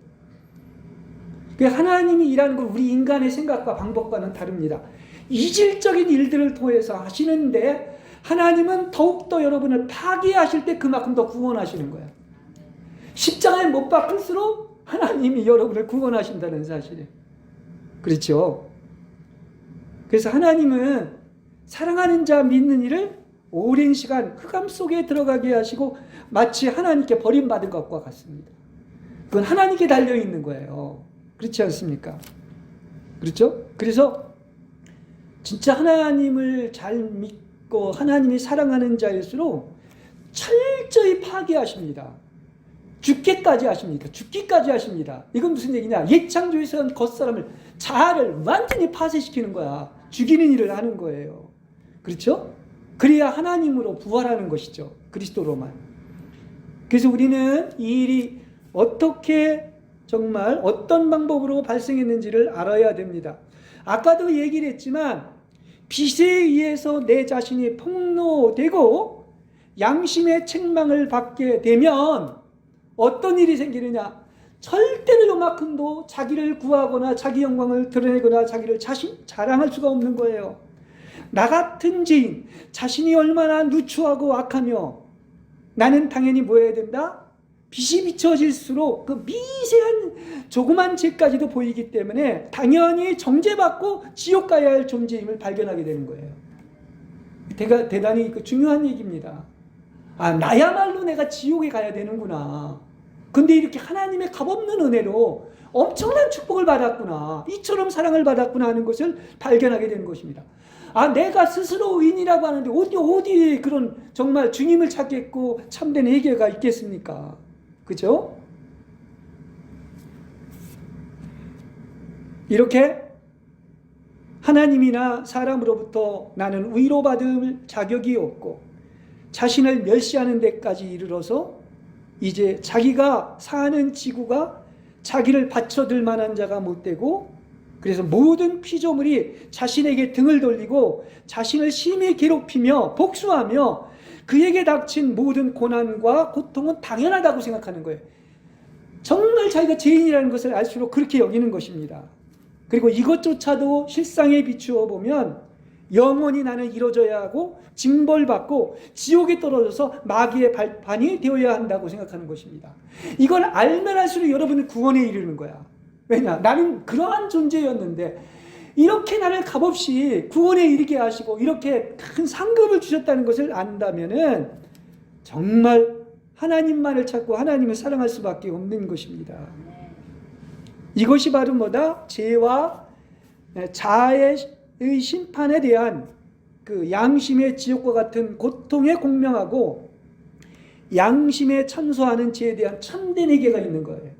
하나님이 일하는 건 우리 인간의 생각과 방법과는 다릅니다. 이질적인 일들을 통해서 하시는데, 하나님은 더욱더 여러분을 파괴하실 때 그만큼 더 구원하시는 거예요. 십자가에 못 박을수록 하나님이 여러분을 구원하신다는 사실이에요. 그렇죠? 그래서 하나님은 사랑하는 자 믿는 이를 오랜 시간 흑암 속에 들어가게 하시고 마치 하나님께 버림받은 것과 같습니다. 그건 하나님께 달려있는 거예요. 그렇지 않습니까? 그렇죠? 그래서 진짜 하나님을 잘 믿고 하나님이 사랑하는 자일수록 철저히 파괴하십니다. 죽기까지 하십니다. 죽기까지 하십니다. 이건 무슨 얘기냐? 옛창조에서 겉사람을, 자아를 완전히 파쇄시키는 거야. 죽이는 일을 하는 거예요. 그렇죠? 그래야 하나님으로 부활하는 것이죠. 그리스도로만. 그래서 우리는 이 일이 어떻게, 정말 어떤 방법으로 발생했는지를 알아야 됩니다. 아까도 얘기를 했지만, 빛에 의해서 내 자신이 폭로되고 양심의 책망을 받게 되면 어떤 일이 생기느냐? 절대로 요만큼도 자기를 구하거나 자기 영광을 드러내거나 자기를 자랑할 수가 없는 거예요. 나 같은 죄인, 자신이 얼마나 누추하고 악하며, 나는 당연히 뭐 해야 된다? 빛이 비춰질수록 그 미세한 조그만 죄까지도 보이기 때문에 당연히 정죄받고 지옥 가야 할 존재임을 발견하게 되는 거예요. 대단히 중요한 얘기입니다. 아, 나야말로 내가 지옥에 가야 되는구나. 근데 이렇게 하나님의 값없는 은혜로 엄청난 축복을 받았구나, 이처럼 사랑을 받았구나 하는 것을 발견하게 되는 것입니다. 아, 내가 스스로 의인이라고 하는데 어디 그런 정말 주님을 찾겠고 참된 회개가 있겠습니까? 그죠? 이렇게 하나님이나 사람으로부터 나는 위로받을 자격이 없고 자신을 멸시하는 데까지 이르러서 이제 자기가 사는 지구가 자기를 받쳐들 만한 자가 못 되고, 그래서 모든 피조물이 자신에게 등을 돌리고 자신을 심히 괴롭히며 복수하며 그에게 닥친 모든 고난과 고통은 당연하다고 생각하는 거예요. 정말 자기가 죄인이라는 것을 알수록 그렇게 여기는 것입니다. 그리고 이것조차도 실상에 비추어 보면 영원히 나는 이루어져야 하고 징벌받고 지옥에 떨어져서 마귀의 발판이 되어야 한다고 생각하는 것입니다. 이걸 알면 할수록 여러분은 구원에 이르는 거야. 왜냐? 나는 그러한 존재였는데 이렇게 나를 값없이 구원에 이르게 하시고 이렇게 큰 상급을 주셨다는 것을 안다면은 정말 하나님만을 찾고 하나님을 사랑할 수밖에 없는 것입니다. 이것이 바로 뭐다? 죄와 자아의 심판에 대한 그 양심의 지옥과 같은 고통에 공명하고 양심에 찬소하는 죄에 대한 참된 회개가 있는 거예요.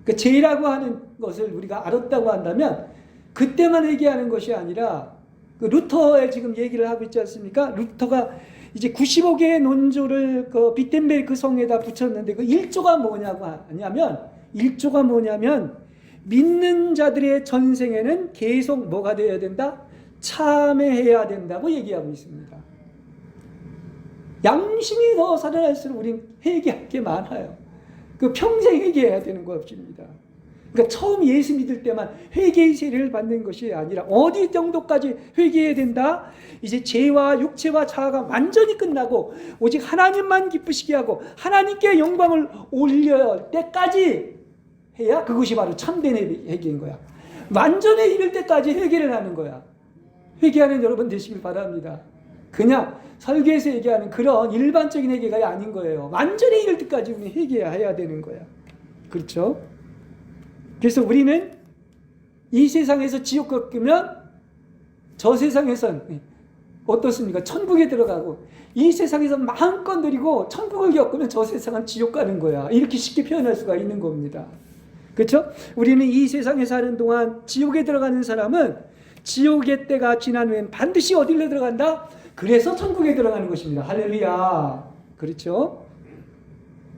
그 죄라고 하는 것을 우리가 알았다고 한다면 그때만 회개하는 것이 아니라 그 루터의 지금 얘기를 하고 있지 않습니까? 루터가 이제 95개의 논조를 그 비텐베르크 성에다 붙였는데 그 1조가 뭐냐고 하냐면 1조가 뭐냐면 믿는 자들의 전생에는 계속 뭐가 되어야 된다? 참회해야 된다고 얘기하고 있습니다. 양심이 더 살아날수록 우린 회개할 게 많아요. 그 평생 회개해야 되는 것입니다. 그러니까 처음 예수 믿을 때만 회개의 세례를 받는 것이 아니라 어디 정도까지 회개해야 된다? 이제 죄와 육체와 자아가 완전히 끝나고 오직 하나님만 기쁘시게 하고 하나님께 영광을 올릴 때까지 해야 그것이 바로 참된 회개인 거야. 완전에 이를 때까지 회개를 하는 거야. 회개하는 여러분 되시길 바랍니다. 그냥 설교에서 얘기하는 그런 일반적인 회개가 아닌 거예요. 완전히 이를 때까지 우리 회개해야 되는 거야. 그렇죠? 그래서 우리는 이 세상에서 지옥 겪으면 저 세상에선 어떻습니까? 천국에 들어가고 이 세상에서 마음껏 누리고 천국을 겪으면 저 세상은 지옥 가는 거야. 이렇게 쉽게 표현할 수가 있는 겁니다. 그렇죠? 우리는 이 세상에 사는 동안 지옥에 들어가는 사람은 지옥의 때가 지난 후엔 반드시 어디로 들어간다? 그래서 천국에 들어가는 것입니다. 할렐루야. 그렇죠?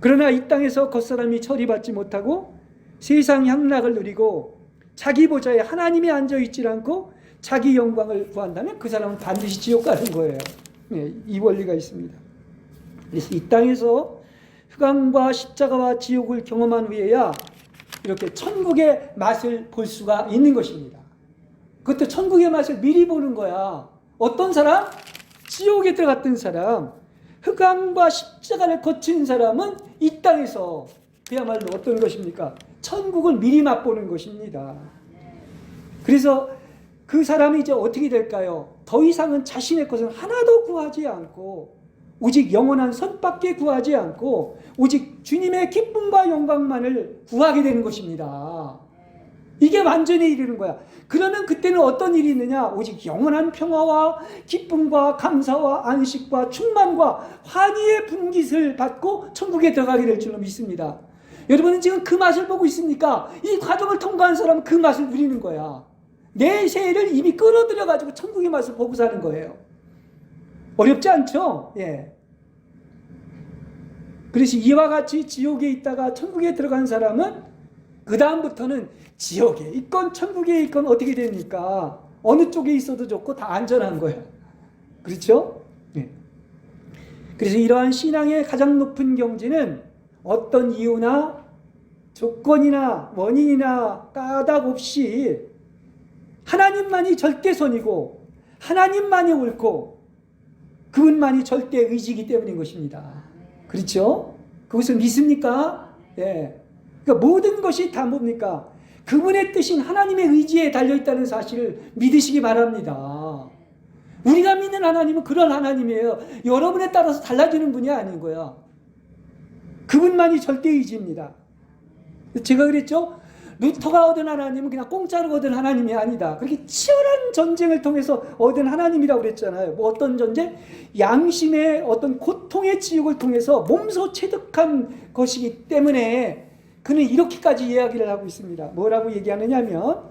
그러나 이 땅에서 겉사람이 처리받지 못하고 세상 향락을 누리고 자기 보좌에 하나님이 앉아있지 않고 자기 영광을 구한다면 그 사람은 반드시 지옥 가는 거예요. 네, 이 원리가 있습니다. 그래서 이 땅에서 흑암과 십자가와 지옥을 경험한 후에야 이렇게 천국의 맛을 볼 수가 있는 것입니다. 그것도 천국의 맛을 미리 보는 거야. 어떤 사람? 지옥에 들어갔던 사람. 흑암과 십자가를 거친 사람은 이 땅에서 그야말로 어떤 것입니까? 천국을 미리 맛보는 것입니다. 그래서 그 사람이 이제 어떻게 될까요? 더 이상은 자신의 것은 하나도 구하지 않고 오직 영원한 선밖에 구하지 않고 오직 주님의 기쁨과 영광만을 구하게 되는 것입니다. 이게 완전히 이르는 거야. 그러면 그때는 어떤 일이 있느냐? 오직 영원한 평화와 기쁨과 감사와 안식과 충만과 환희의 분깃을 받고 천국에 들어가게 될 줄로 믿습니다. 여러분은 지금 그 맛을 보고 있습니까? 이 과정을 통과한 사람은 그 맛을 누리는 거야. 내 세를 이미 끌어들여가지고 천국의 맛을 보고 사는 거예요. 어렵지 않죠? 예. 그래서 이와 같이 지옥에 있다가 천국에 들어간 사람은 그 다음부터는 지옥에 있건 천국에 있건 어떻게 됩니까? 어느 쪽에 있어도 좋고 다 안전한 거예요. 그렇죠? 예. 그래서 이러한 신앙의 가장 높은 경지는 어떤 이유나 조건이나 원인이나 까닭 없이 하나님만이 절대선이고 하나님만이 옳고 그분만이 절대 의지이기 때문인 것입니다. 그렇죠? 그것을 믿습니까? 네. 그러니까 모든 것이 다 뭡니까? 그분의 뜻인 하나님의 의지에 달려있다는 사실을 믿으시기 바랍니다. 우리가 믿는 하나님은 그런 하나님이에요. 여러분에 따라서 달라지는 분이 아닌 거야. 그분만이 절대의지입니다. 제가 그랬죠? 루터가 얻은 하나님은 그냥 공짜로 얻은 하나님이 아니다. 그렇게 치열한 전쟁을 통해서 얻은 하나님이라고 그랬잖아요. 뭐 어떤 전쟁? 양심의 어떤 고통의 지옥을 통해서 몸소 체득한 것이기 때문에 그는 이렇게까지 이야기를 하고 있습니다. 뭐라고 얘기하느냐 하면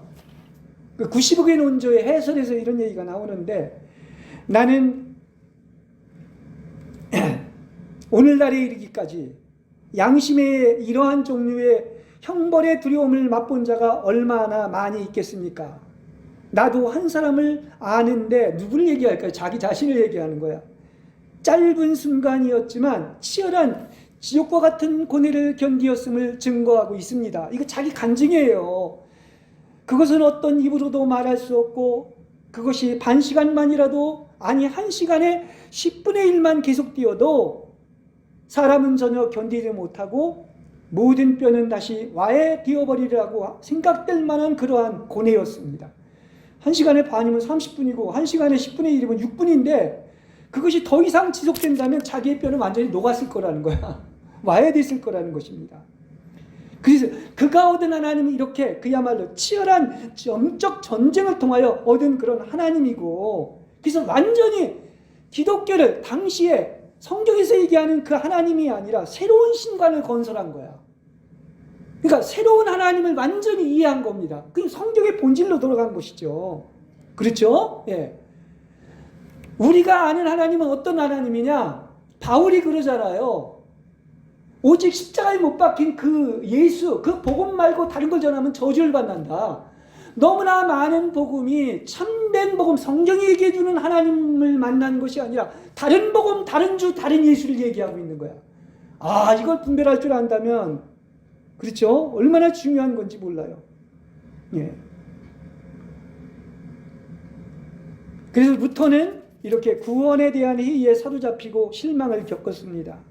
그 95개 논조의 해설에서 이런 얘기가 나오는데 나는 오늘날에 이르기까지 양심의 이러한 종류의 형벌의 두려움을 맛본 자가 얼마나 많이 있겠습니까? 나도 한 사람을 아는데 누구를 얘기할까요? 자기 자신을 얘기하는 거야. 짧은 순간이었지만 치열한 지옥과 같은 고뇌를 견디었음을 증거하고 있습니다. 이거 자기 간증이에요. 그것은 어떤 입으로도 말할 수 없고 그것이 반 시간만이라도 아니 한 시간에 10분의 1만 계속 뛰어도 사람은 전혀 견디지 못하고 모든 뼈는 다시 와에 뛰어버리라고 생각될 만한 그러한 고뇌였습니다. 1시간에 반이면 30분이고 1시간에 10분의 1이면 6분인데 그것이 더 이상 지속된다면 자기의 뼈는 완전히 녹았을 거라는 거야. 와야 됐을 거라는 것입니다. 그래서 그가 얻은 하나님은 이렇게 그야말로 치열한 영적 전쟁을 통하여 얻은 그런 하나님이고 그래서 완전히 기독교를 당시에 성경에서 얘기하는 그 하나님이 아니라 새로운 신관을 건설한 거야. 그러니까 새로운 하나님을 완전히 이해한 겁니다. 그 성경의 본질로 돌아간 것이죠. 그렇죠? 예. 우리가 아는 하나님은 어떤 하나님이냐? 바울이 그러잖아요. 오직 십자가에 못 박힌 그 예수, 그 복음 말고 다른 걸 전하면 저주를 받는다. 너무나 많은 복음이 참된 복음, 성경이 얘기해주는 하나님을 만난 것이 아니라 다른 복음, 다른 주, 다른 예수를 얘기하고 있는 거야. 아, 이걸 분별할 줄 안다면, 그렇죠? 얼마나 중요한 건지 몰라요. 예. 그래서 루터는 이렇게 구원에 대한 회의에 사로잡히고 실망을 겪었습니다.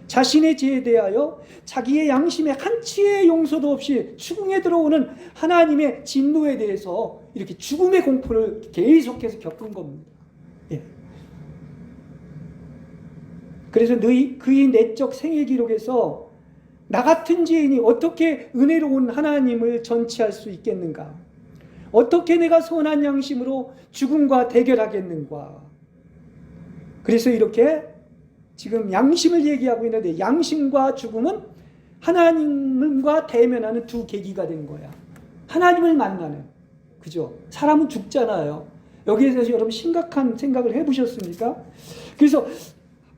자신의 죄에 대하여 자기의 양심에 한치의 용서도 없이 추궁에 들어오는 하나님의 진노에 대해서 이렇게 죽음의 공포를 계속해서 겪은 겁니다. 예. 그래서 그의 내적 생애 기록에서 나 같은 죄인이 어떻게 은혜로운 하나님을 전치할 수 있겠는가? 어떻게 내가 선한 양심으로 죽음과 대결하겠는가? 그래서 이렇게 지금 양심을 얘기하고 있는데 양심과 죽음은 하나님과 대면하는 두 계기가 된 거야. 하나님을 만나는. 그죠? 사람은 죽잖아요. 여기에 대해서 여러분 심각한 생각을 해보셨습니까? 그래서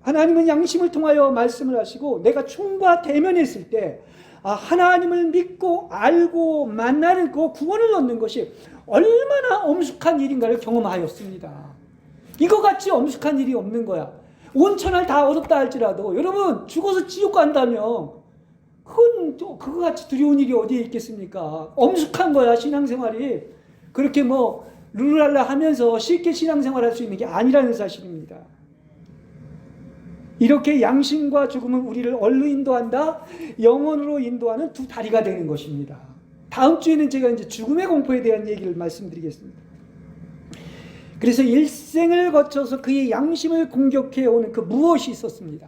하나님은 양심을 통하여 말씀을 하시고 내가 충과 대면했을 때 하나님을 믿고 알고 만나는 그 구원을 얻는 것이 얼마나 엄숙한 일인가를 경험하였습니다. 이거 같이 엄숙한 일이 없는 거야. 온천을 다 얻었다 할지라도 여러분 죽어서 지옥 간다면 그건 그거 같이 두려운 일이 어디에 있겠습니까? 엄숙한 거야 신앙생활이. 그렇게 뭐 룰랄라 하면서 쉽게 신앙생활할 수 있는 게 아니라는 사실입니다. 이렇게 양심과 죽음은 우리를 어디로 인도한다? 영원으로 인도하는 두 다리가 되는 것입니다. 다음 주에는 제가 이제 죽음의 공포에 대한 얘기를 말씀드리겠습니다. 그래서 일생을 거쳐서 그의 양심을 공격해오는 그 무엇이 있었습니다.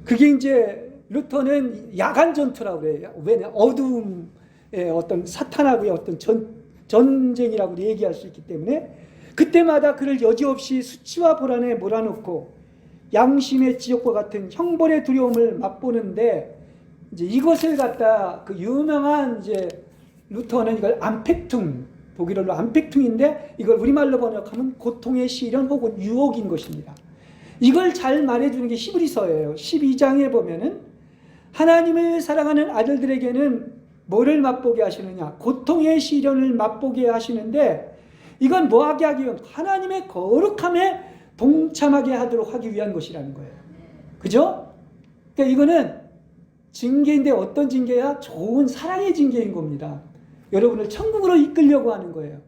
그게 이제 루터는 야간 전투라고 그래요. 왜냐? 어두움의 어떤 사탄하고의 어떤 전쟁이라고 얘기할 수 있기 때문에 그때마다 그를 여지없이 수치와 불안에 몰아넣고 양심의 지옥과 같은 형벌의 두려움을 맛보는데 이제 이것을 갖다 그 유명한 이제 루터는 이걸 암펙퉁, 독일어로 암펙퉁인데 이걸 우리말로 번역하면 고통의 시련 혹은 유혹인 것입니다. 이걸 잘 말해주는 게 히브리서예요. 12장에 보면은 하나님을 사랑하는 아들들에게는 뭐를 맛보게 하시느냐? 고통의 시련을 맛보게 하시는데 이건 뭐하게 하기 위한 하나님의 거룩함에 동참하게 하도록 하기 위한 것이라는 거예요. 그죠? 그러니까 이거는 징계인데 어떤 징계야? 좋은 사랑의 징계인 겁니다. 여러분을 천국으로 이끌려고 하는 거예요.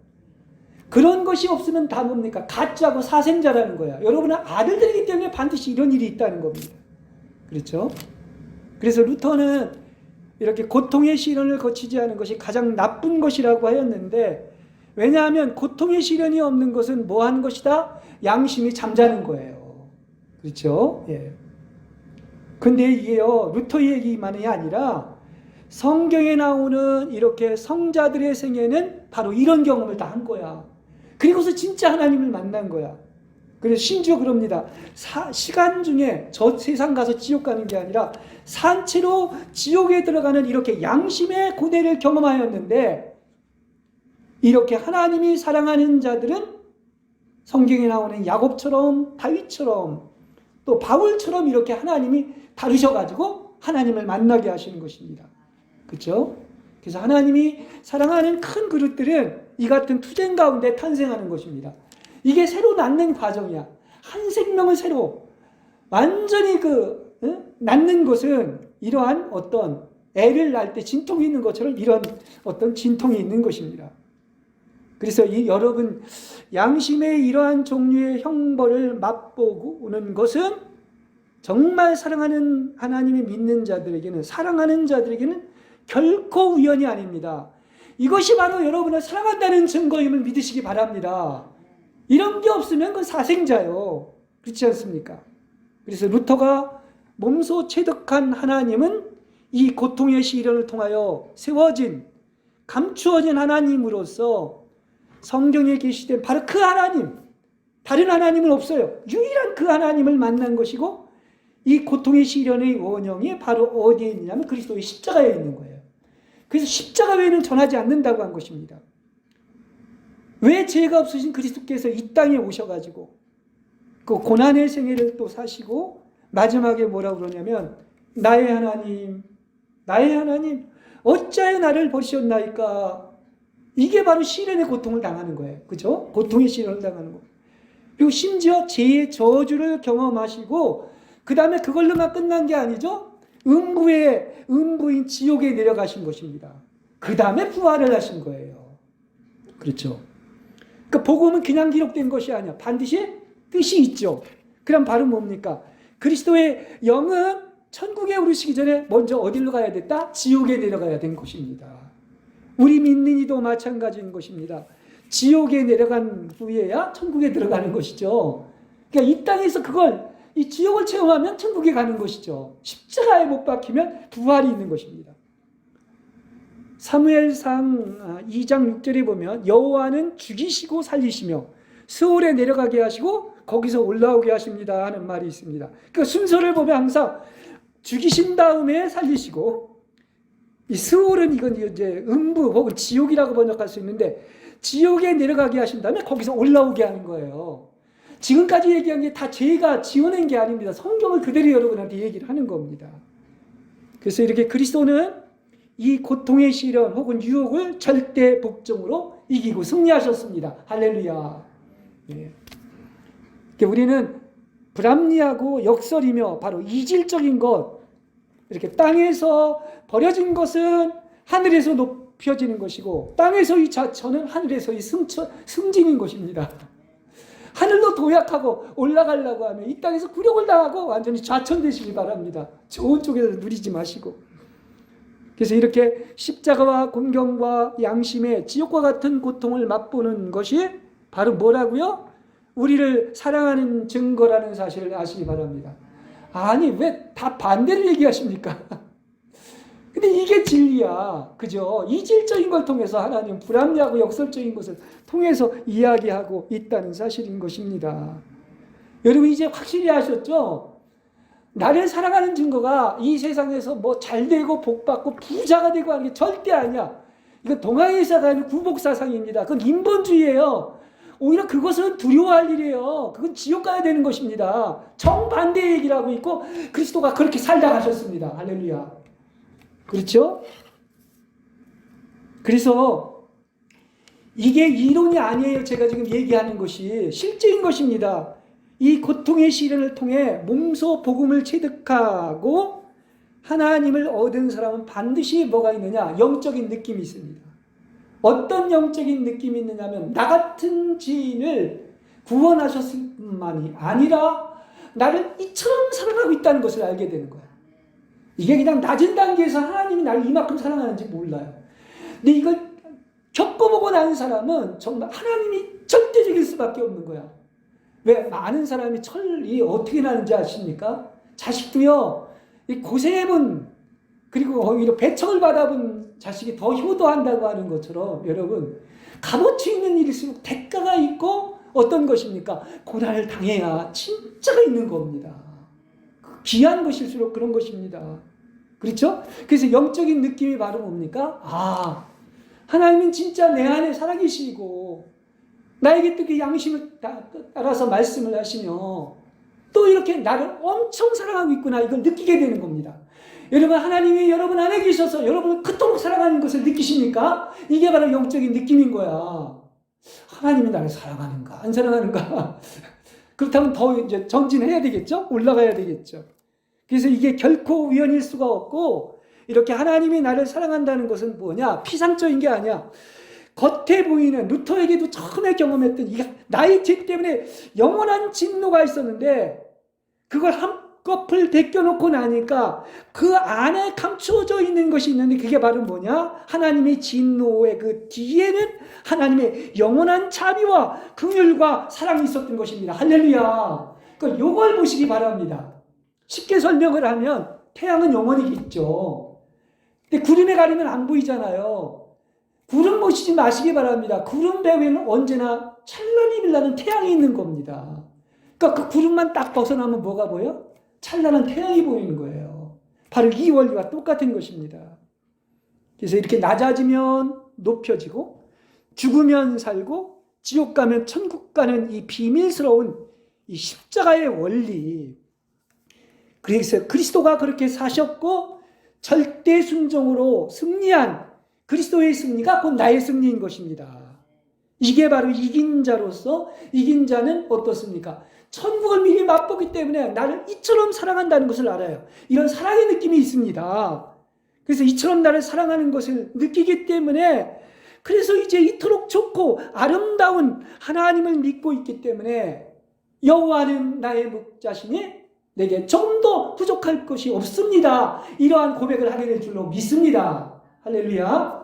그런 것이 없으면 다 뭡니까? 가짜고 사생자라는 거야. 여러분은 아들들이기 때문에 반드시 이런 일이 있다는 겁니다. 그렇죠? 그래서 루터는 이렇게 고통의 시련을 거치지 않은 것이 가장 나쁜 것이라고 하였는데 왜냐하면 고통의 시련이 없는 것은 뭐 하는 것이다? 양심이 잠자는 거예요. 그렇죠? 예. 근데 이게요, 루터 얘기만이 아니라 성경에 나오는 이렇게 성자들의 생애는 바로 이런 경험을 다 한 거야. 그리고서 진짜 하나님을 만난 거야. 그래서 심지어 그럽니다. 시간 중에 저 세상 가서 지옥 가는 게 아니라 산채로 지옥에 들어가는 이렇게 양심의 고뇌를 경험하였는데 이렇게 하나님이 사랑하는 자들은 성경에 나오는 야곱처럼 다윗처럼 또 바울처럼 이렇게 하나님이 다루셔가지고 하나님을 만나게 하시는 것입니다. 그렇죠? 그래서 하나님이 사랑하는 큰 그릇들은 이 같은 투쟁 가운데 탄생하는 것입니다. 이게 새로 낳는 과정이야. 한 생명을 새로 완전히 낳는 것은 이러한 어떤 애를 낳을 때 진통이 있는 것처럼 이런 어떤 진통이 있는 것입니다. 그래서 여러분 양심의 이러한 종류의 형벌을 맛보고는 것은 정말 사랑하는 하나님이 믿는 자들에게는 사랑하는 자들에게는 결코 우연이 아닙니다. 이것이 바로 여러분을 사랑한다는 증거임을 믿으시기 바랍니다. 이런 게 없으면 그건 사생자요. 그렇지 않습니까? 그래서 루터가 몸소 체득한 하나님은 이 고통의 시련을 통하여 세워진 감추어진 하나님으로서 성경에 계시된 바로 그 하나님, 다른 하나님은 없어요. 유일한 그 하나님을 만난 것이고 이 고통의 시련의 원형이 바로 어디에 있느냐면 그리스도의 십자가에 있는 거예요. 그래서 십자가 외에는 전하지 않는다고 한 것입니다. 왜 죄가 없으신 그리스도께서 이 땅에 오셔가지고 그 고난의 생애를 또 사시고 마지막에 뭐라고 그러냐면 나의 하나님 어찌하여 나를 버리셨나이까. 이게 바로 시련의 고통을 당하는 거예요. 그죠? 고통의 시련을 당하는 거. 그리고 심지어 죄의 저주를 경험하시고 그 다음에 그걸로만 끝난 게 아니죠. 음부인 지옥에 내려가신 것입니다. 그 다음에 부활을 하신 거예요. 그렇죠. 그러니까 복음은 그냥 기록된 것이 아니야. 반드시 뜻이 있죠. 그럼 바로 뭡니까? 그리스도의 영은 천국에 오르시기 전에 먼저 어디로 가야 됐다? 지옥에 내려가야 된 것입니다. 우리 믿는 이도 마찬가지인 것입니다. 지옥에 내려간 후에야 천국에 들어가는 것이죠. 그러니까 이 땅에서 이 지옥을 체험하면 천국에 가는 것이죠. 십자가에 못 박히면 부활이 있는 것입니다. 사무엘상 2장 6절에 보면 여호와는 죽이시고 살리시며 스올에 내려가게 하시고 거기서 올라오게 하십니다 하는 말이 있습니다. 그러니까 순서를 보면 항상 죽이신 다음에 살리시고, 이 스올은 이건 이제 음부 혹은 지옥이라고 번역할 수 있는데 지옥에 내려가게 하신 다음에 거기서 올라오게 하는 거예요. 지금까지 얘기한 게 다 제가 지어낸 게 아닙니다. 성경을 그대로 여러분한테 얘기를 하는 겁니다. 그래서 이렇게 그리스도는 이 고통의 시련 혹은 유혹을 절대 복종으로 이기고 승리하셨습니다. 할렐루야. 네. 우리는 불합리하고 역설이며 바로 이질적인 것, 이렇게 땅에서 버려진 것은 하늘에서 높여지는 것이고 땅에서의 자처는 하늘에서의 승진인 것입니다. 하늘로 도약하고 올라가려고 하면 이 땅에서 굴욕을 당하고 완전히 좌천되시기 바랍니다. 좋은 쪽에서 누리지 마시고. 그래서 이렇게 십자가와 공경과 양심의 지옥과 같은 고통을 맛보는 것이 바로 뭐라고요? 우리를 사랑하는 증거라는 사실을 아시기 바랍니다. 아니 왜 다 반대를 얘기하십니까? 근데 이게 진리야. 그죠? 이질적인 걸 통해서 하나님 불합리하고 역설적인 것을 통해서 이야기하고 있다는 사실인 것입니다. 여러분 이제 확실히 아셨죠? 나를 사랑하는 증거가 이 세상에서 뭐 잘되고 복받고 부자가 되고 하는 게 절대 아니야. 이건 동아에서가 아니라 구복사상입니다. 그건 인본주의예요. 오히려 그것은 두려워할 일이에요. 그건 지옥 가야 되는 것입니다. 정반대 얘기를 하고 있고 그리스도가 그렇게 살다 가셨습니다. 할렐루야. 그렇죠? 그래서 이게 이론이 아니에요. 제가 지금 얘기하는 것이 실제인 것입니다. 이 고통의 시련을 통해 몸소 복음을 체득하고 하나님을 얻은 사람은 반드시 뭐가 있느냐? 영적인 느낌이 있습니다. 어떤 영적인 느낌이 있느냐면 나 같은 지인을 구원하셨을 뿐만이 아니라 나를 이처럼 사랑하고 있다는 것을 알게 되는 거야. 이게 그냥 낮은 단계에서 하나님이 나를 이만큼 사랑하는지 몰라요. 근데 이걸 겪어보고 난 사람은 정말 하나님이 절대적일 수밖에 없는 거야. 왜? 많은 사람이 철이 어떻게 나는지 아십니까? 자식도요, 이 고생해본, 그리고 오히려 배척을 받아본 자식이 더 효도한다고 하는 것처럼 여러분, 값어치 있는 일일수록 대가가 있고 어떤 것입니까? 고난을 당해야 진짜가 있는 겁니다. 귀한 것일수록 그런 것입니다. 그렇죠? 그래서 영적인 느낌이 바로 뭡니까? 아, 하나님은 진짜 내 안에 살아계시고 나에게 또 그 양심을 따라서 말씀을 하시며 또 이렇게 나를 엄청 사랑하고 있구나, 이걸 느끼게 되는 겁니다. 여러분, 하나님이 여러분 안에 계셔서 여러분을 그토록 사랑하는 것을 느끼십니까? 이게 바로 영적인 느낌인 거야. 하나님이 나를 사랑하는가 안 사랑하는가? 그렇다면 더 이제 전진해야 되겠죠? 올라가야 되겠죠. 그래서 이게 결코 우연일 수가 없고, 이렇게 하나님이 나를 사랑한다는 것은 뭐냐? 피상적인 게 아니야. 겉에 보이는, 루터에게도 처음에 경험했던 나의 죄 때문에 영원한 진노가 있었는데 그걸 한꺼풀 벗겨놓고 나니까 그 안에 감추어져 있는 것이 있는데 그게 바로 뭐냐? 하나님의 진노의 그 뒤에는 하나님의 영원한 자비와 긍휼과 사랑이 있었던 것입니다. 할렐루야. 그러니까 이걸 보시기 바랍니다. 쉽게 설명을 하면 태양은 영원히 있죠. 근데 구름에 가리면 안 보이잖아요. 구름 보시지 마시기 바랍니다. 구름 배후에는 언제나 찬란히 빛나는 태양이 있는 겁니다. 그러니까 그 구름만 딱 벗어나면 뭐가 보여? 찬란한 태양이 보이는 거예요. 바로 이 원리와 똑같은 것입니다. 그래서 이렇게 낮아지면 높여지고 죽으면 살고 지옥 가면 천국 가는 이 비밀스러운 이 십자가의 원리. 그래서 그리스도가 그렇게 사셨고 절대 순종으로 승리한 그리스도의 승리가 곧 나의 승리인 것입니다. 이게 바로 이긴 자로서, 이긴 자는 어떻습니까? 천국을 미리 맛보기 때문에 나를 이처럼 사랑한다는 것을 알아요. 이런 사랑의 느낌이 있습니다. 그래서 이처럼 나를 사랑하는 것을 느끼기 때문에, 그래서 이제 이토록 좋고 아름다운 하나님을 믿고 있기 때문에 여호와는 나의 목자시니 내게 조금 더 부족할 것이 없습니다. 이러한 고백을 하게 될 줄로 믿습니다. 할렐루야.